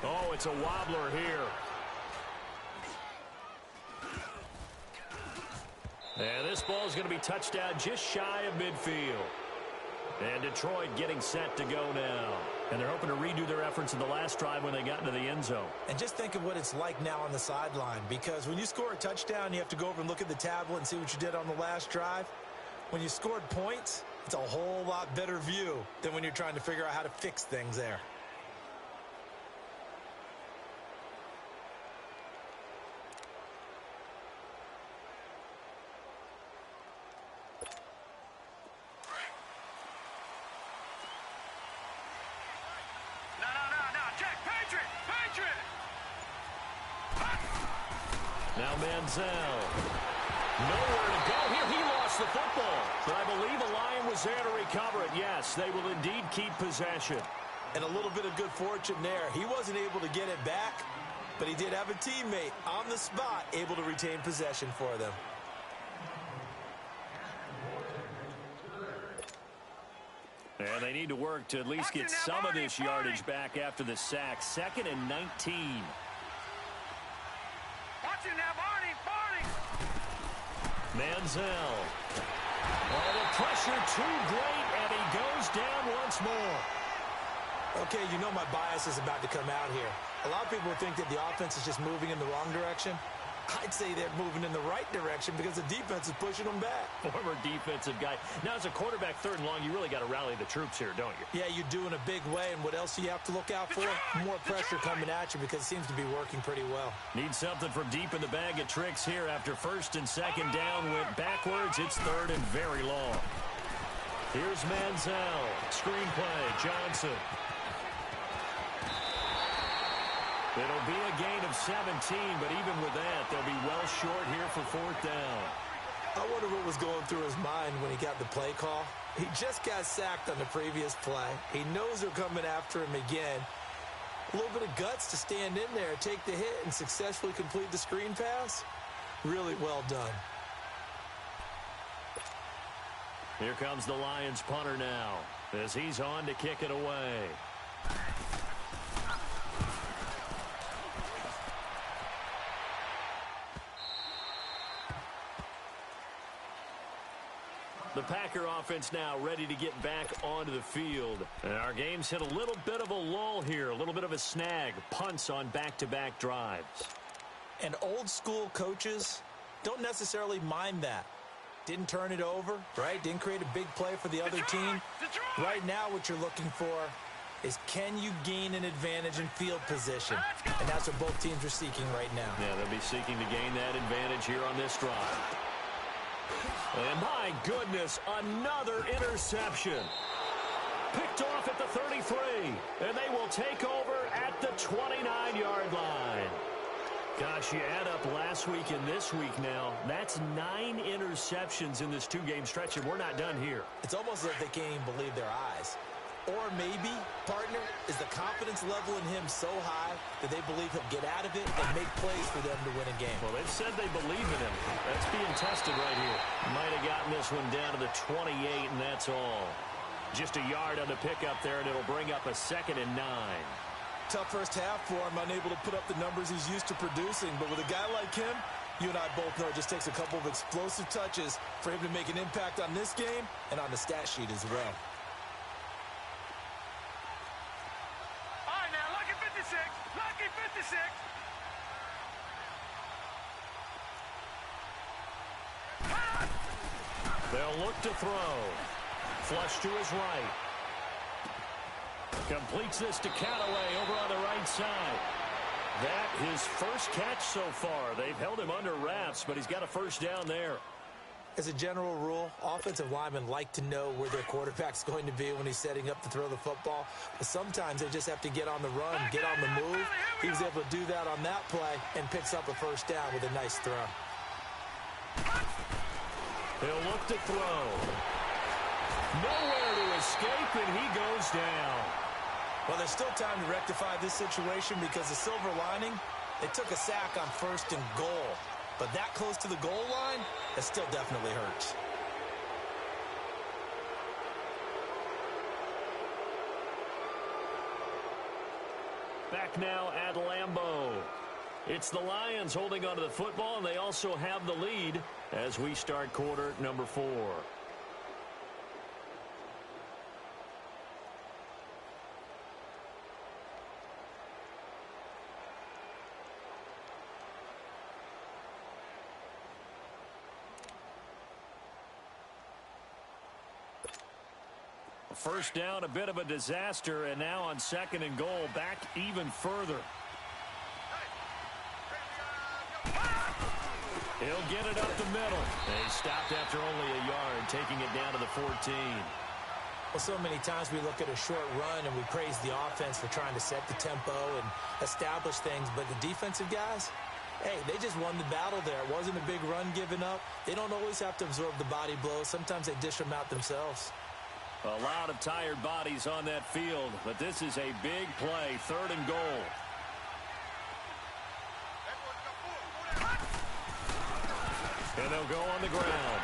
Oh, it's a wobbler here. And this ball is going to be touched down just shy of midfield. And Detroit getting set to go now. And they're hoping to redo their efforts in the last drive when they got into the end zone. And just think of what it's like now on the sideline, because when you score a touchdown, you have to go over and look at the tablet and see what you did on the last drive. When you scored points, it's a whole lot better view than when you're trying to figure out how to fix things there. Now Manziel. Nowhere to go here. He lost the football. But I believe a Lion was there to recover it. Yes, they will indeed keep possession. And a little bit of good fortune there. He wasn't able to get it back, but he did have a teammate on the spot able to retain possession for them. And they need to work to at least get some of this yardage back after the sack. 2nd and 19. Watch it now, Barney! Manziel. Oh, the pressure too great, and he goes down once more. Okay, you know my bias is about to come out here. A lot of people think that the offense is just moving in the wrong direction. I'd say they're moving in the right direction because the defense is pushing them back. Former defensive guy. Now, as a quarterback, 3rd and long, you really got to rally the troops here, don't you? Yeah, you do in a big way. And what else do you have to look out for? More pressure coming at you because it seems to be working pretty well. Need something from deep in the bag of tricks here. After 1st and 2nd down, went backwards. It's 3rd and very long. Here's Manziel. Screenplay. Johnson. It'll be a gain of 17, but even with that, they'll be well short here for 4th down. I wonder what was going through his mind when he got the play call. He just got sacked on the previous play. He knows they're coming after him again. A little bit of guts to stand in there, take the hit, and successfully complete the screen pass. Really well done. Here comes the Lions punter now as he's on to kick it away. The Packer offense now ready to get back onto the field. And our game's hit a little bit of a lull here, a little bit of a snag. Punts on back-to-back drives. And old-school coaches don't necessarily mind that. Didn't turn it over, right? Didn't create a big play for the other team. Right now what you're looking for is can you gain an advantage in field position? And that's what both teams are seeking right now. Yeah, they'll be seeking to gain that advantage here on this drive. And my goodness, another interception. Picked off at the 33, and they will take over at the 29-yard line. Gosh, you add up last week and this week now, that's 9 interceptions in this 2-game stretch, and we're not done here. It's almost as if they can't even believe their eyes. Or maybe, partner, is the confidence level in him so high that they believe he'll get out of it and make plays for them to win a game. Well, they've said they believe in him. That's being tested right here. Might have gotten this one down to the 28, and that's all. Just a yard on the pickup there, and it'll bring up a 2nd and 9. Tough first half for him, unable to put up the numbers he's used to producing. But with a guy like him, you and I both know it just takes a couple of explosive touches for him to make an impact on this game and on the stat sheet as well. Lucky 56. They'll look to throw. Flush to his right. Completes this to Callaway over on the right side. That his first catch so far. They've held him under wraps, but he's got a 1st down there. As a general rule, offensive linemen like to know where their quarterback's going to be when he's setting up to throw the football. But sometimes they just have to get on the run, get on the move. He was able to do that on that play and picks up a 1st down with a nice throw. He'll look to throw. Nowhere to escape, and he goes down. Well, there's still time to rectify this situation because the silver lining, they took a sack on 1st and goal. But that close to the goal line, it still definitely hurts. Back now at Lambeau. It's the Lions holding onto the football, and they also have the lead as we start quarter number 4. First down, a bit of a disaster, and now on 2nd and goal, back even further. He'll get it up the middle. They stopped after only a yard, taking it down to the 14. Well, so many times we look at a short run and we praise the offense for trying to set the tempo and establish things, but the defensive guys, hey, they just won the battle there. It wasn't a big run given up. They don't always have to absorb the body blows. Sometimes they dish them out themselves. A lot of tired bodies on that field, but this is a big play, 3rd and goal. And they'll go on the ground.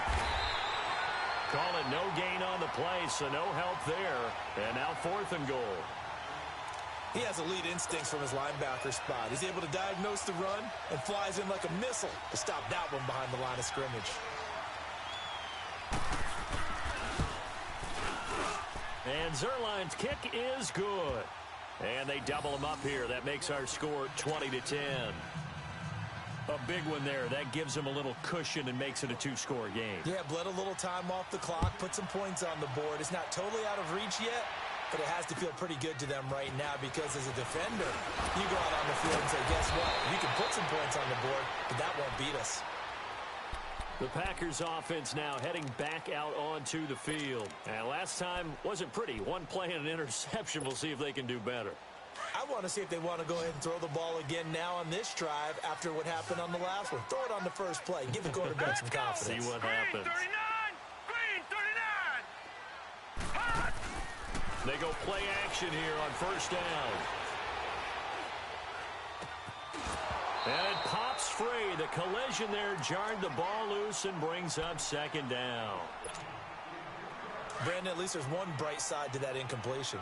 Call it no gain on the play, so no help there. And now 4th and goal. He has elite instincts from his linebacker spot. He's able to diagnose the run and flies in like a missile to stop that one behind the line of scrimmage. And Zerline's kick is good. And they double him up here. That makes our score 20-10. A big one there. That gives them a little cushion and makes it a 2-score game. Yeah, bled a little time off the clock, put some points on the board. It's not totally out of reach yet, but it has to feel pretty good to them right now because as a defender, you go out on the field and say, guess what? You can put some points on the board, but that won't beat us. The Packers offense now heading back out onto the field. And last time wasn't pretty. One play and an interception. We'll see if they can do better. I want to see if they want to go ahead and throw the ball again now on this drive after what happened on the last one. Throw it on the first play. Give the quarterback some confidence. See what happens. Green 39. Hot. They go play action here on 1st down. And it pops free. The collision there jarred the ball loose and brings up 2nd down. Brandon, at least there's one bright side to that incompletion.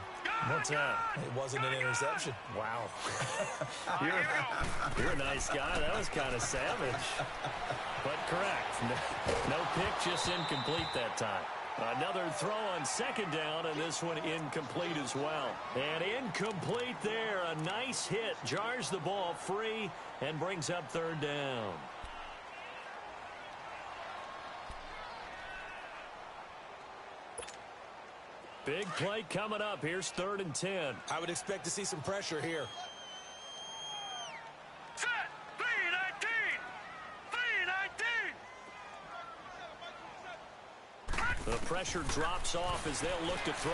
What's that? It wasn't an interception. Wow. You're a nice guy. That was kind of savage. But correct. No pick, just incomplete that time. Another throw on 2nd down, and this one incomplete as well. And incomplete there. A nice hit. Jars the ball free and brings up 3rd down. Big play coming up. Here's 3rd and 10. I would expect to see some pressure here. Set. 319. 319. The pressure drops off as they'll look to throw.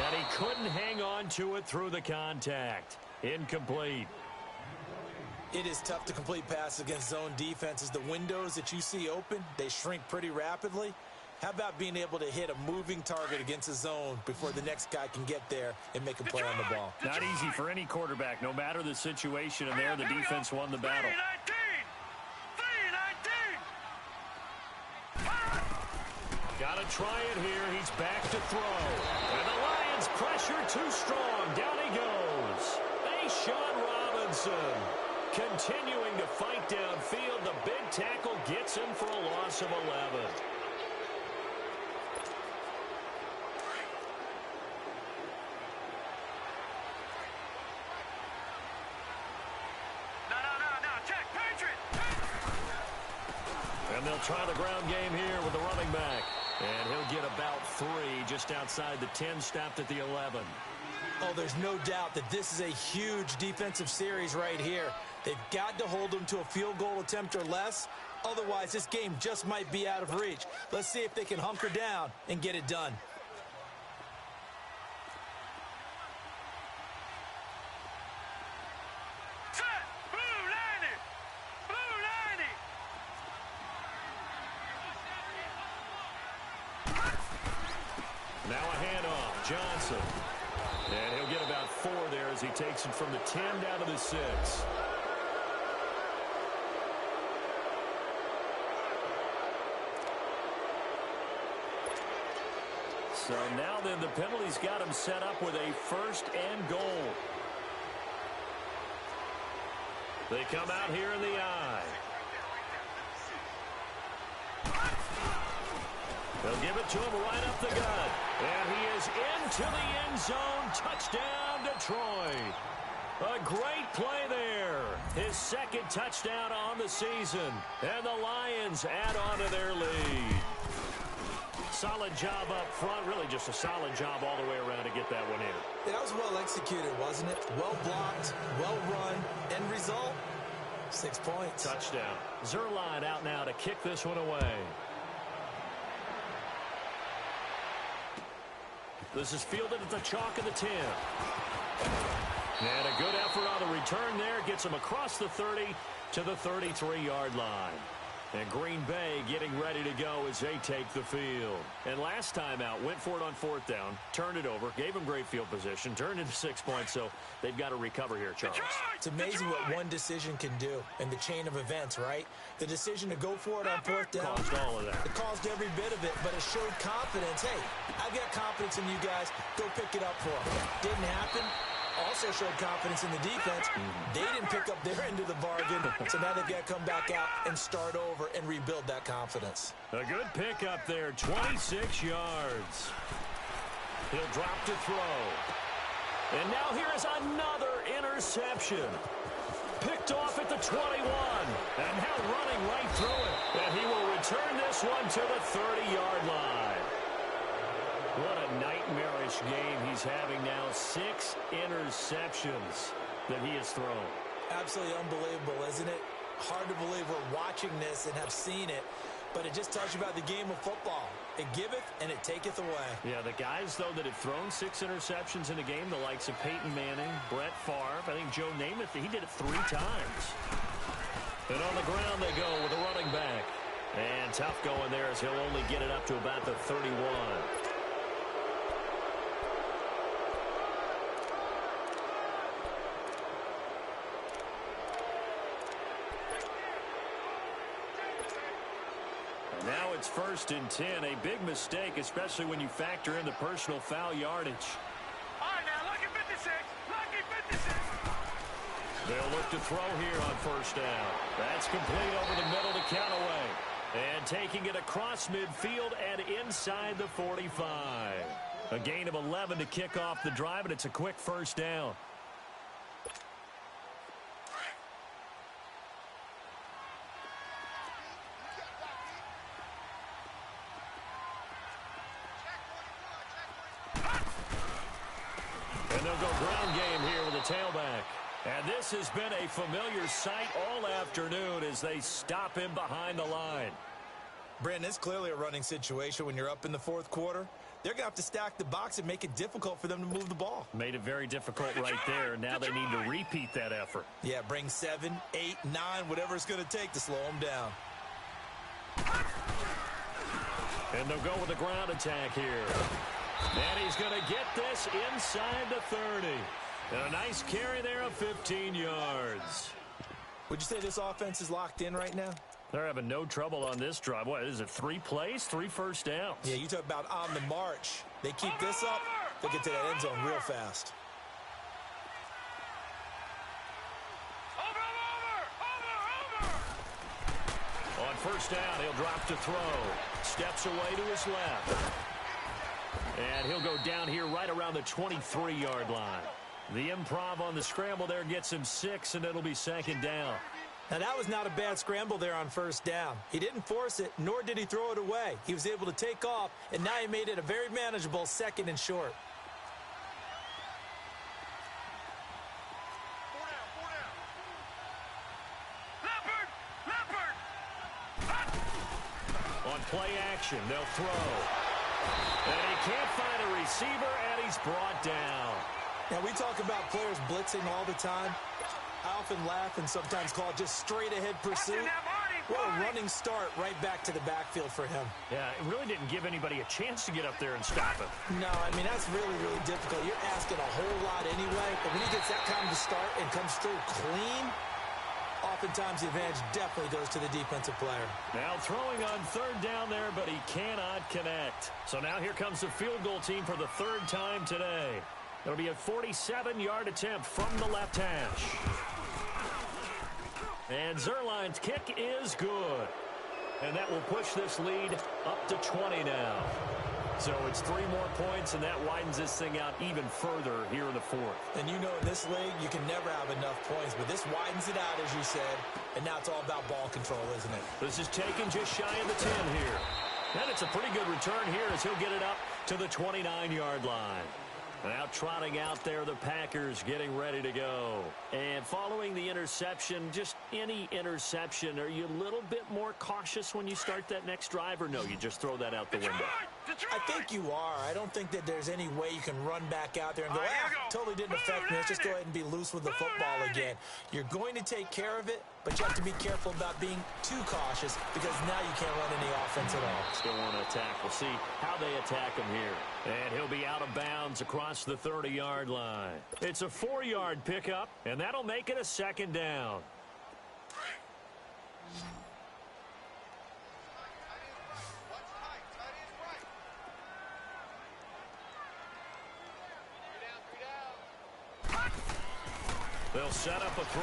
And he couldn't hang on to it through the contact. Incomplete. It is tough to complete passes against zone defenses. The windows that you see open, they shrink pretty rapidly. How about being able to hit a moving target against a zone before the next guy can get there and make a play on the ball? Not easy for any quarterback, no matter the situation, and there the defense won the battle. 319. Got to try it here. He's back to throw. And the Lions pressure too strong. Down he goes. Sean Robinson continuing to fight downfield. The big tackle gets him for a loss of 11. And they'll try the ground game here with the running back. And he'll get about 3 just outside the 10, stopped at the 11. Oh, there's no doubt that this is a huge defensive series right here. They've got to hold them to a field goal attempt or less. Otherwise, this game just might be out of reach. Let's see if they can hunker down and get it done. Now a handoff, Johnson. And he'll get about 4 there as he takes it from the 10 down to the 6. So now then the penalty's got him set up with a 1st and goal. They come out here in the I. They'll give it to him right up the gut. And he is into the end zone. Touchdown, Detroit. A great play there. His 2nd touchdown on the season. And the Lions add on to their lead. solid job up front, really just a solid job all the way around to get that one in. Yeah, that was well executed, wasn't it? Well blocked, well run, end result, 6 points. Touchdown. Zerline out now to kick this one away. This is fielded at the chalk of the 10. And a good effort on the return there. Gets him across the 30 to the 33-yard line. And Green Bay getting ready to go as they take the field. And last time out, went for it on 4th down, turned it over, gave them great field position, turned into 6 points, so they've got to recover here, Charles. It's amazing what one decision can do in the chain of events, right? The decision to go for it on 4th down. Caused all of that. It caused every bit of it, but it showed confidence. Hey, I've got confidence in you guys. Go pick it up for them. Didn't happen. Also showed confidence in the defense. They didn't pick up their end of the bargain, so now they've got to come back out and start over and rebuild that confidence. A good pickup there, 26 yards. He'll drop to throw. And now here is another interception. Picked off at the 21. And now running right through it. And he will return this one to the 30-yard line. What a nightmarish game he's having now. 6 interceptions that he has thrown. Absolutely unbelievable, isn't it? Hard to believe we're watching this and have seen it, but it just tells you about the game of football. It giveth and it taketh away. Yeah, the guys, though, that have thrown 6 interceptions in a game, the likes of Peyton Manning, Brett Favre, I think Joe Namath, he did it 3 times. And on the ground they go with a running back. And tough going there as he'll only get it up to about the 31. Now it's 1st and 10. A big mistake, especially when you factor in the personal foul yardage. All right, now, lucky 56. Lucky 56. They'll look to throw here on 1st down. That's complete over the middle to Callaway. And taking it across midfield and inside the 45. A gain of 11 to kick off the drive, and it's a quick 1st down. And they'll go ground game here with a tailback. And this has been a familiar sight all afternoon as they stop him behind the line. Brandon, it's clearly a running situation when you're up in the 4th quarter. They're going to have to stack the box and make it difficult for them to move the ball. Made it very difficult right there. Now they need to repeat that effort. Yeah, bring 7, 8, 9, whatever it's going to take to slow them down. And they'll go with a ground attack here. And he's going to get this inside the 30. And a nice carry there of 15 yards. Would you say this offense is locked in right now? They're having no trouble on this drive. What is it, 3 plays, 3 first downs? Yeah, you talk about on the march. They keep this up, they get to that end zone real fast. On 1st down, he'll drop to throw. Steps away to his left. And he'll go down here right around the 23-yard line. The improv on the scramble there gets him 6, and it'll be 2nd down. Now, that was not a bad scramble there on 1st down. He didn't force it, nor did he throw it away. He was able to take off, and now he made it a very manageable 2nd and short. On play action, they'll throw. And he can't find a receiver, and he's brought down. Now, we talk about players blitzing all the time. I often laugh and sometimes call it just straight-ahead pursuit. What a running start right back to the backfield for him. Yeah, it really didn't give anybody a chance to get up there and stop him. No, I mean, that's really, really difficult. You're asking a whole lot anyway, but when he gets that kind of start and comes through clean, oftentimes the advantage definitely goes to the defensive player. Now throwing on 3rd down there, but he cannot connect. So now here comes the field goal team for the 3rd time today. It'll be a 47-yard attempt from the left hash. And Zerline's kick is good. And that will push this lead up to 20 now. So it's 3 more points, and that widens this thing out even further here in the 4th. And you know in this league, you can never have enough points, but this widens it out, as you said, and now it's all about ball control, isn't it? This is taken just shy of the 10 here. And it's a pretty good return here as he'll get it up to the 29-yard line. Now trotting out there, the Packers getting ready to go. And following the interception, just any interception, are you a little bit more cautious when you start that next drive, or no, you just throw that out the window? I think you are. I don't think that there's any way you can run back out there and go, totally didn't affect me. Let's just go ahead and be loose with the football again. You're going to take care of it, but you have to be careful about being too cautious because now you can't run any offense at all. Still want to attack. We'll see how they attack him here. And he'll be out of bounds across the 30-yard line. It's a 4-yard pickup, and that'll make it a second down. They'll set up a throw.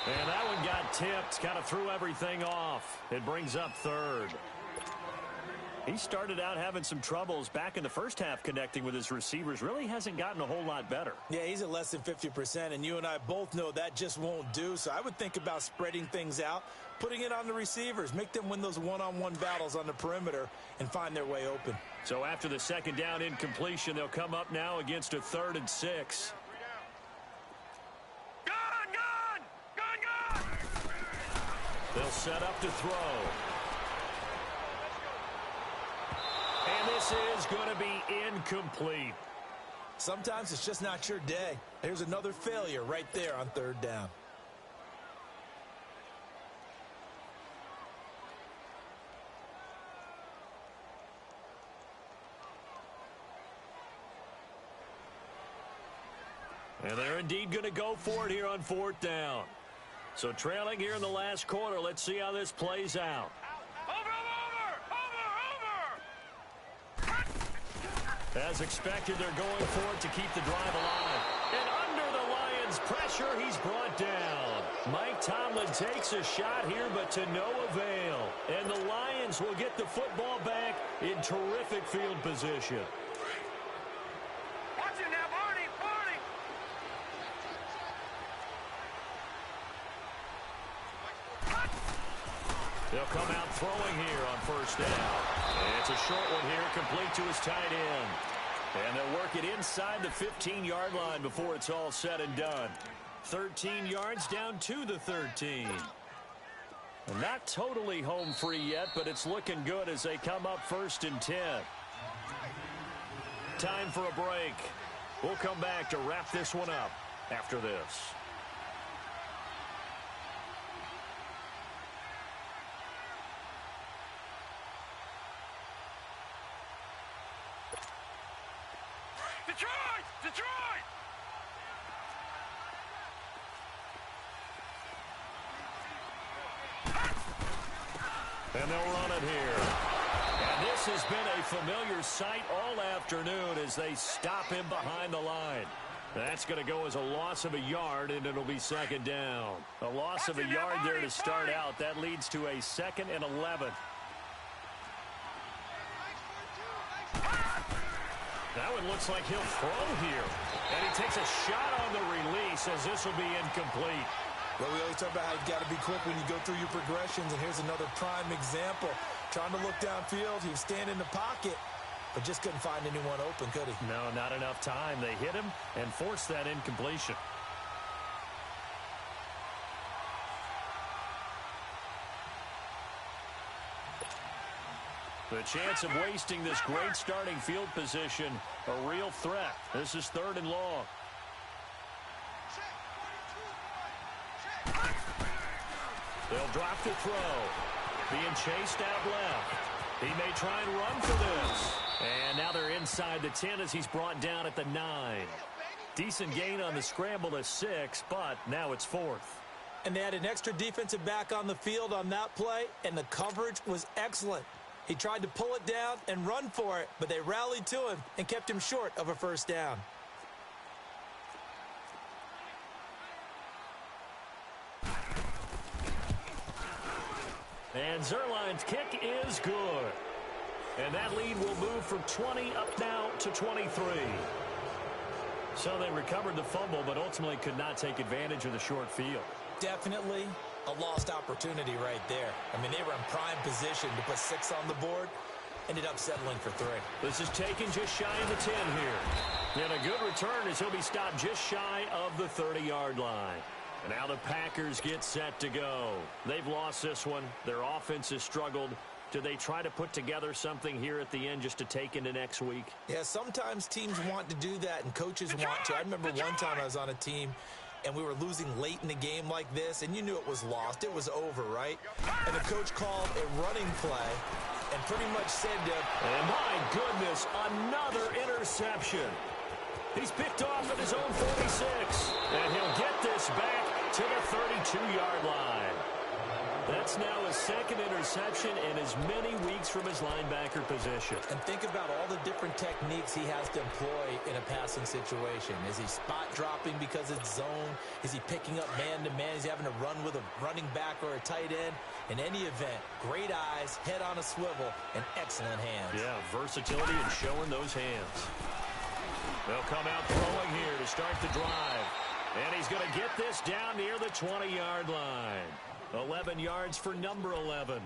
And that one got tipped, kind of threw everything off. It brings up third. He started out having some troubles back in the first half connecting with his receivers. Really hasn't gotten a whole lot better. Yeah, he's at less than 50%, and you and I both know that just won't do. So I would think about spreading things out, putting it on the receivers, make them win those one-on-one battles on the perimeter and find their way open. So after the second down incompletion, they'll come up now against a 3rd and 6. They'll set up to throw. And this is going to be incomplete. Sometimes it's just not your day. Here's another failure right there on 3rd down. And they're indeed going to go for it here on 4th down. So trailing here in the last quarter, let's see how this plays out. As expected, they're going for it to keep the drive alive. And under the Lions' pressure, he's brought down. Mike Tomlin takes a shot here, but to no avail. And the Lions will get the football back in terrific field position. Watch it now, Barney, Barney. They'll come out throwing here on 1st down. And it's a short one here, complete to his tight end. And they'll work it inside the 15-yard line before it's all said and done. 13 yards down to the 13. And not totally home free yet, but it's looking good as they come up 1st and 10. Time for a break. We'll come back to wrap this one up after this. Detroit! Detroit! And they'll run it here. And this has been a familiar sight all afternoon as they stop him behind the line. That's going to go as a loss of a yard, and it'll be 2nd down. A loss of a yard there to start out. That leads to a 2nd and 11. That one looks like he'll throw here. And he takes a shot on the release as this will be incomplete. Well, we always talk about how you've got to be quick when you go through your progressions, and here's another prime example. Trying to look downfield, he was standing in the pocket, but just couldn't find anyone open, could he? No, not enough time. They hit him and forced that incompletion. The chance of wasting this great starting field position, a real threat. This is 3rd and long. They'll drop the throw. Being chased out left. He may try and run for this. And now they're inside the 10 as he's brought down at the 9. Decent gain on the scramble to 6, but now it's 4th. And they had an extra defensive back on the field on that play, and the coverage was excellent. He tried to pull it down and run for it, but they rallied to him and kept him short of a 1st down. And Zerline's kick is good. And that lead will move from 20 up now to 23. So they recovered the fumble, but ultimately could not take advantage of the short field. Definitely. a lost opportunity right there. I mean, they were in prime position to put 6 on the board. Ended up settling for 3. This is taken just shy of the 10 here. And a good return as he'll be stopped just shy of the 30-yard line. And now the Packers get set to go. They've lost this one. Their offense has struggled. Do they try to put together something here at the end just to take into next week? Yeah, sometimes teams want to do that and coaches want to. I remember one time I was on a team and we were losing late in the game like this, and you knew it was lost. It was over, right? And the coach called a running play and pretty much said to him, and my goodness, another interception. He's picked off at his own 46, and he'll get this back to the 32-yard line. That's now his 2nd interception in as many weeks from his linebacker position. And think about all the different techniques he has to employ in a passing situation. Is he spot dropping because it's zone? Is he picking up man-to-man? Is he having to run with a running back or a tight end? In any event, great eyes, head on a swivel, and excellent hands. Yeah, versatility and showing those hands. They'll come out throwing here to start the drive. And he's going to get this down near the 20-yard line. 11 yards for number 11.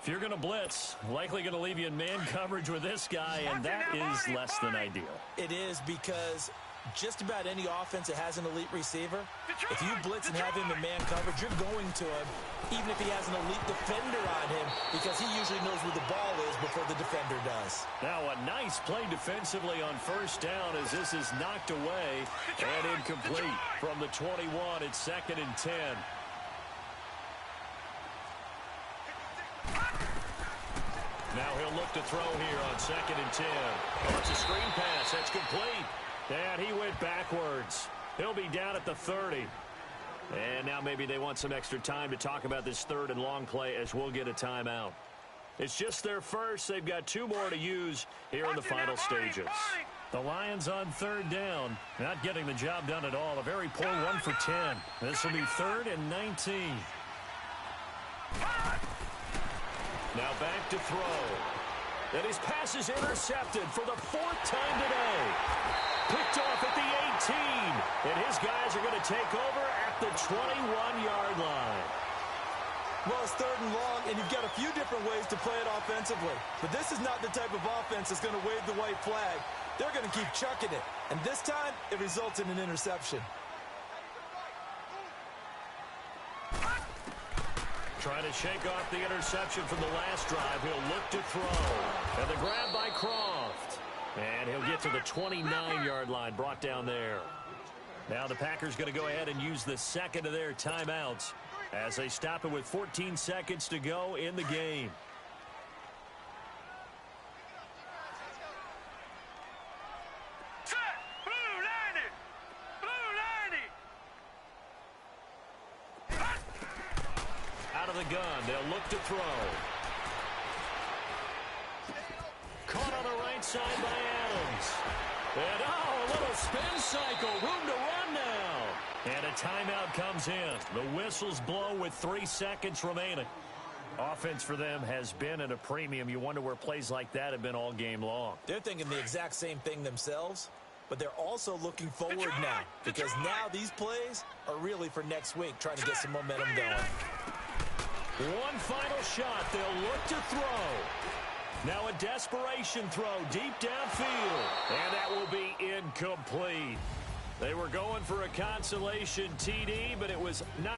If you're going to blitz, likely going to leave you in man coverage with this guy, and that is less than ideal. It is, because just about any offense that has an elite receiver, if you blitz and have him in man coverage, you're going to him, even if he has an elite defender on him, because he usually knows where the ball is before the defender does. Now a nice play defensively on first down as this is knocked away and incomplete. From the 21, it's 2nd and 10. Now he'll look to throw here on 2nd and 10. Oh, it's a screen pass. That's complete. And he went backwards. He'll be down at the 30. And now maybe they want some extra time to talk about this 3rd and long play as we'll get a timeout. It's just their first. They've got 2 more to use here in the final stages. The Lions on 3rd down. Not getting the job done at all. A very poor 1 for 10. This will be 3rd and 19. Now back to throw. And his pass is intercepted for the 4th time today. Picked off at the 18. And his guys are going to take over at the 21-yard line. Well, it's 3rd and long, and you've got a few different ways to play it offensively. But this is not the type of offense that's going to wave the white flag. They're going to keep chucking it. And this time, it results in an interception. Trying to shake off the interception from the last drive. He'll look to throw. And the grab by Croft. And he'll get to the 29-yard line, brought down there. Now the Packers going to go ahead and use the 2nd of their timeouts as they stop it with 14 seconds to go in the game. Set! Blue 90! Blue 90! Out of the gun, they'll look to throw. Caught on the right side by Adams. And a little spin cycle, room to run now. And a timeout comes in. The whistles blow with 3 seconds remaining. Offense for them has been at a premium. You wonder where plays like that have been all game long. They're thinking the exact same thing themselves, but they're also looking forward now, because now these plays are really for next week, trying to get some momentum going. One final shot. They'll look to throw. Now a desperation throw deep downfield. And that will be incomplete. They were going for a consolation TD, but it was not.